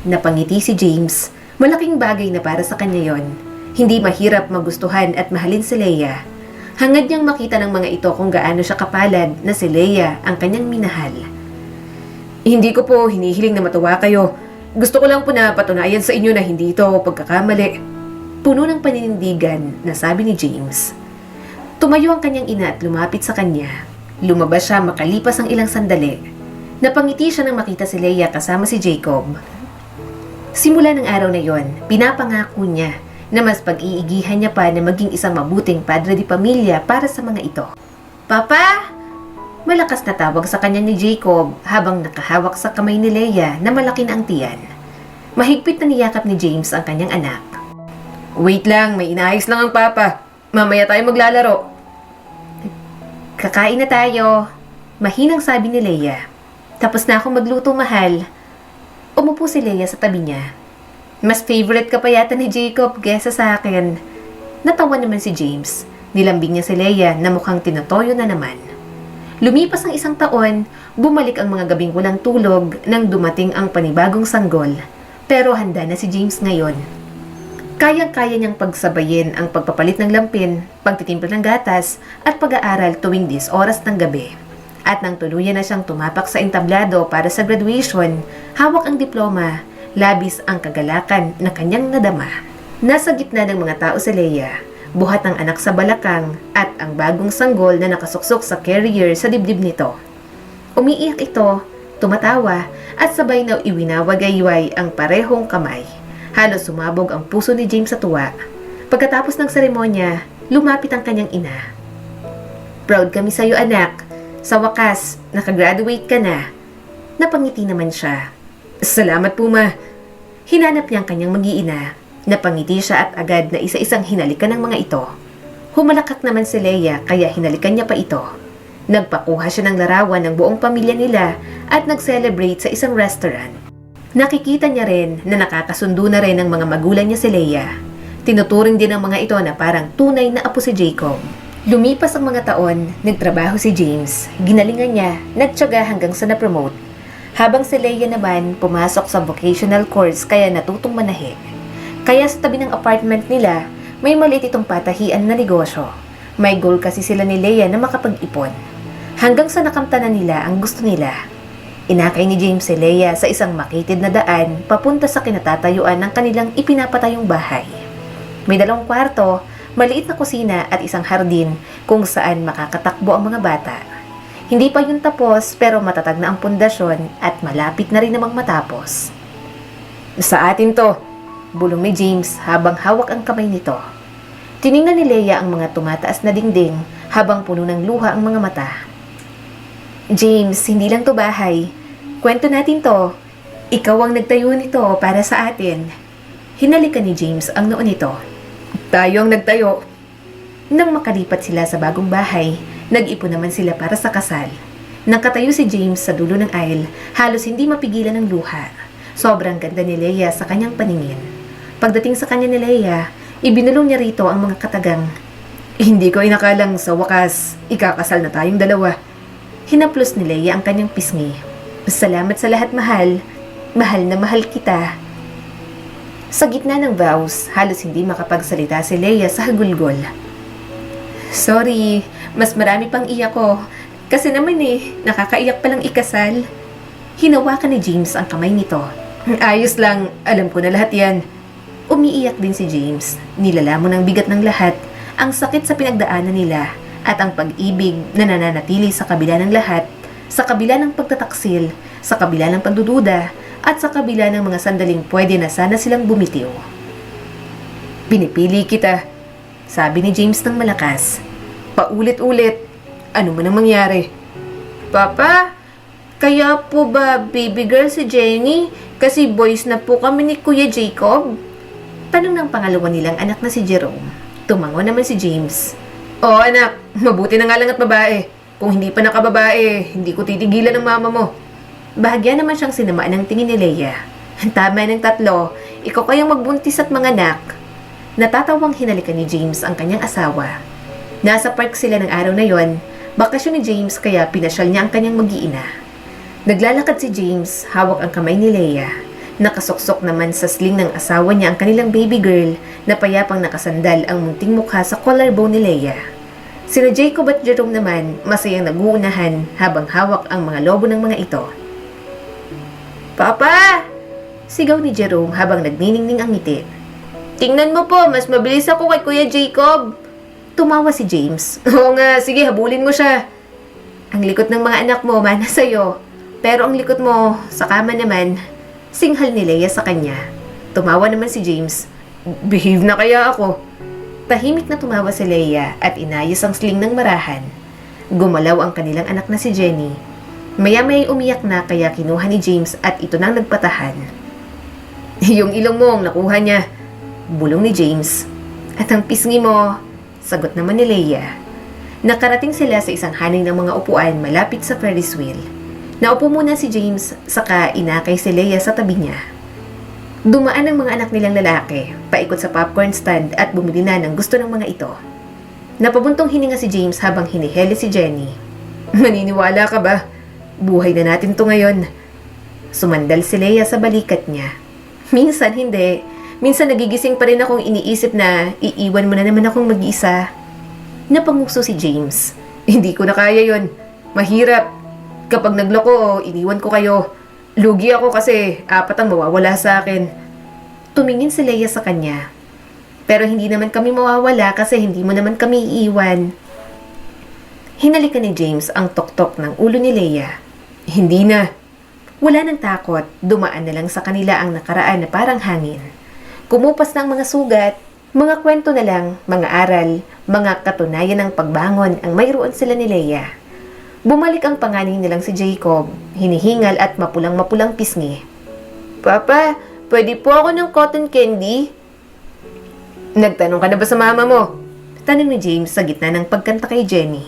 Napangiti si James. Malaking bagay na para sa kanya yon. Hindi mahirap magustuhan at mahalin si Leia. Hangad niyang makita ng mga ito kung gaano siya kapalad na si Leia ang kanyang minahal. Hindi ko po hinihiling na matuwa kayo. Gusto ko lang po na patunayan sa inyo na hindi ito pagkakamali. Puno ng paninindigan na sabi ni James. Tumayo ang kanyang ina at lumapit sa kanya. Lumabas siya makalipas ang ilang sandali. Napangiti siya nang makita si Leia kasama si Jacob. Simula ng araw na yon, pinapangako niya na mas pag-iigihan niya pa na maging isang mabuting padre di pamilya para sa mga ito. Papa! Malakas na tawag sa kanya ni Jacob habang nakahawak sa kamay ni Leia na malaki na ang tiyan. Mahigpit na niyakap ni James ang kanyang anak. Wait lang, may inaayos lang ang Papa. Mamaya tayo maglalaro. Kakain na tayo. Mahinang sabi ni Leia. Tapos na akong magluto, mahal. Umupo si Leia sa tabi niya. Mas favorite ka pa yata ni Jacob kesa sa akin. Natawa naman si James. Nilambing niya si Leia na mukhang tinatoyo na naman. Lumipas ang isang taon, bumalik ang mga gabing walang tulog nang dumating ang panibagong sanggol. Pero handa na si James ngayon. Kayang-kaya niyang pagsabayin ang pagpapalit ng lampin, pagtitimpla ng gatas, at pag-aaral tuwing 10 oras ng gabi. At nang tuluyan na siyang tumapak sa entablado para sa graduation, hawak ang diploma, labis ang kagalakan na kanyang nadama. Nasa gitna ng mga tao si Leia, buhat ng anak sa balakang at ang bagong sanggol na nakasuksok sa carrier sa dibdib nito. Umiiyak ito, tumatawa, at sabay na iwinawagayway ang parehong kamay. Halos sumabog ang puso ni James sa tuwa. Pagkatapos ng seremonya, lumapit ang kanyang ina. Proud kami sa'yo, anak. Sa wakas, nakagraduate ka na. Napangiti naman siya. Salamat po, Ma. Hinanap niya ang kanyang mag-iina. Napangiti siya at agad na isa-isang hinalikan ng mga ito. Humalakak naman si Leia kaya hinalikan niya pa ito. Nagpakuha siya ng larawan ng buong pamilya nila at nag-celebrate sa isang restaurant. Nakikita niya rin na nakakasundo na rin ng mga magulang niya si Leia. Tinuturing din ng mga ito na parang tunay na apo si Jacob. Lumipas ang mga taon, nagtrabaho si James. Ginalingan niya, nagtyaga hanggang sa na-promote. Habang si Leia naman pumasok sa vocational course kaya natutong manahe. Kaya sa tabi ng apartment nila, may maliit itong patahian na negosyo. May goal kasi sila ni Leia na makapag-ipon. Hanggang sa nakamtanan nila ang gusto nila. Inakay ni James si Leia sa isang makitid na daan papunta sa kinatatayuan ng kanilang ipinapatayong bahay. May 2 kwarto, maliit na kusina at isang hardin kung saan makakatakbo ang mga bata. Hindi pa yun tapos pero matatag na ang pundasyon at malapit na rin namang matapos. Sa atin to, bulong ni James habang hawak ang kamay nito. Tiningnan ni Leia ang mga tumataas na dingding habang puno ng luha ang mga mata. James, hindi lang to bahay. Kwento natin to. Ikaw ang nagtayo nito para sa atin. Hinalikan ni James ang noo nito. Tayo ang nagtayo. Nang makalipat sila sa bagong bahay, nag-ipon naman sila para sa kasal. Nang katayo si James sa dulo ng aisle, halos hindi mapigilan ng luha. Sobrang ganda ni Leia sa kanyang paningin. Pagdating sa kanya ni Leia, ibinulong niya rito ang mga katagang. Hindi ko inakalang sa wakas, ikakasal na tayong dalawa. Hinaplos ni Leia ang kanyang pisngi. Salamat sa lahat, mahal. Mahal na mahal kita. Sa gitna ng vows, halos hindi makapagsalita si Leia sa hagulgol. Sorry, mas marami pang iyak ko. Kasi naman nakakaiyak palang ikasal. Hinawakan ni James ang kamay nito. Ayos lang, alam ko na lahat yan. Umiiyak din si James. Nilalamon ng bigat ng lahat, ang sakit sa pinagdaanan nila, at ang pag-ibig na nananatili sa kabila ng lahat, sa kabila ng pagtataksil, sa kabila ng pagdududa, at sa kabila ng mga sandaling pwede na sana silang bumitiw. Pinipili kita, sabi ni James ng malakas. Paulit-ulit, ano man ang mangyari. Papa, kaya po ba baby girl si Jenny? Kasi boys na po kami ni Kuya Jacob? Tanong ng pangalawa nilang anak na si Jerome. Tumango naman si James. Oo anak, mabuti na nga lang at babae. Kung hindi pa nakababae, hindi ko titigilan ng mama mo. Bahagya naman siyang sinamaan ng tingin ni Leia. Tama ng tatlo, ikaw kayang magbuntis at manganak. Natatawang hinalikan ni James ang kanyang asawa. Nasa park sila ng araw na yon, bakasyon ni James kaya pinasyal niya ang kanyang mag-iina. Naglalakad si James, hawak ang kamay ni Leia. Nakasuksok naman sa sling ng asawa niya ang kanilang baby girl na payapang nakasandal ang munting mukha sa collarbone ni Leia. Sina Jacob at Jerome naman masayang naguunahan habang hawak ang mga lobo ng mga ito. Papa! Sigaw ni Jerome habang nagniningning ang ngiti. Tingnan mo po, mas mabilis ako kay Kuya Jacob. Tumawa si James. Oo nga, sige habulin mo siya. Ang likot ng mga anak mo mana sa'yo, pero ang likot mo sa kama naman, singhal ni Leia sa kanya. Tumawa naman si James. Behave na kaya ako. Tahimik na tumawa si Leia at inayos ang sling ng marahan. Gumalaw ang kanilang anak na si Jenny. Maya-may umiyak na kaya kinuha ni James at ito nang nagpatahan. Yung ilong mo ang nakuha niya. Bulong ni James. At ang pisngi mo, sagot naman ni Leia. Nakarating sila sa isang haning ng mga upuan malapit sa Ferris wheel. Naupo muna si James, saka inakay si Leia sa tabi niya. Dumaan ang mga anak nilang lalaki, paikot sa popcorn stand at bumili na ng gusto ng mga ito. Napabuntong hininga si James habang hiniheli si Jenny. Maniniwala ka ba? Buhay na natin to ngayon. Sumandal si Leia sa balikat niya. Minsan hindi. Minsan nagigising pa rin akong iniisip na iiwan mo na naman akong mag-isa. Napanguso si James. Hindi ko na kaya yon. Mahirap. Kapag nagloko, iniwan ko kayo. Lugi ako kasi 4 ang mawawala sa akin. Tumingin si Leia sa kanya. Pero hindi naman kami mawawala kasi hindi mo naman kami iiwan. Hinalikan ni James ang tuktok ng ulo ni Leia. Hindi na. Wala nang takot, dumaan na lang sa kanila ang nakaraan na parang hangin. Kumupas ng mga sugat, mga kwento na lang, mga aral, mga katunayan ng pagbangon ang mayroon sila ni Leia. Bumalik ang panganay nilang si Jacob, hinihingal at mapulang-mapulang pisngi. Papa, pwede po ako ng cotton candy? Nagtanong ka na ba sa mama mo? Tanong ni James sa gitna ng pagkanta kay Jenny.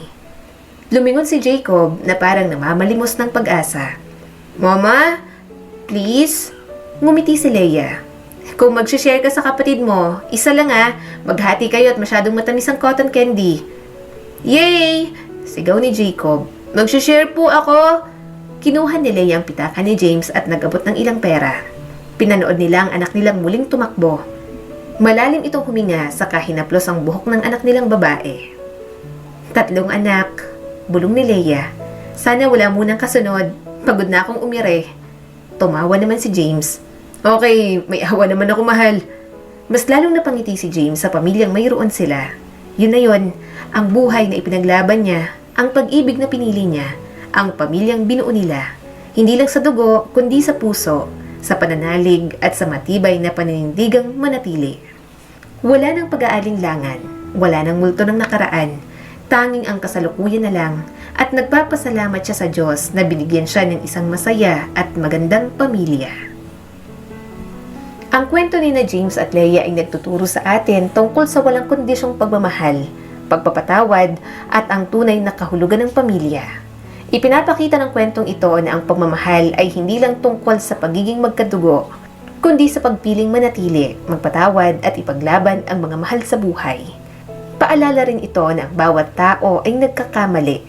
Lumingon si Jacob na parang namamalimos ng pag-asa. Mama, please? Ngumiti si Leia. Kung mag-share ka sa kapatid mo, isa lang maghati kayo at masyadong matamis ang cotton candy. Yay! Sigaw ni Jacob. Mag-share po ako. Kinuha ni Leia ang pitaka ni James at nagabot ng ilang pera. Pinanood nila ang anak nilang muling tumakbo. Malalim itong huminga saka hinaplos ang buhok ng anak nilang babae. 3 anak, bulong ni Leia. Sana wala munang kasunod. Pagod na akong umire. Tumawa naman si James. Okay, may awa naman ako mahal. Mas lalong napangiti si James sa pamilyang mayroon sila. Yun na yun, ang buhay na ipinaglaban niya, ang pag-ibig na pinili niya, ang pamilyang binuo nila. Hindi lang sa dugo, kundi sa puso, sa pananalig at sa matibay na paninindigang manatili. Wala nang pag-aalinlangan, wala nang multo ng nakaraan, tanging ang kasalukuyan na lang at nagpapasalamat siya sa Diyos na binigyan siya ng isang masaya at magandang pamilya. Ang kwento ni na James at Leia ay nagtuturo sa atin tungkol sa walang kondisyong pagmamahal, pagpapatawad at ang tunay na kahulugan ng pamilya. Ipinapakita ng kwentong ito na ang pagmamahal ay hindi lang tungkol sa pagiging magkadugo, kundi sa pagpiling manatili, magpatawad at ipaglaban ang mga mahal sa buhay. Paalala rin ito na ang bawat tao ay nagkakamali,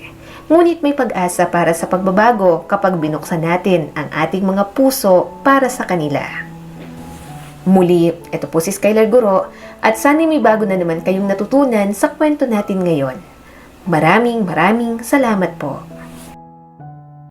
ngunit may pag-asa para sa pagbabago kapag binuksan natin ang ating mga puso para sa kanila. Muli, ito po si Skylar Guro at sana may bago na naman kayong natutunan sa kwento natin ngayon. Maraming salamat po.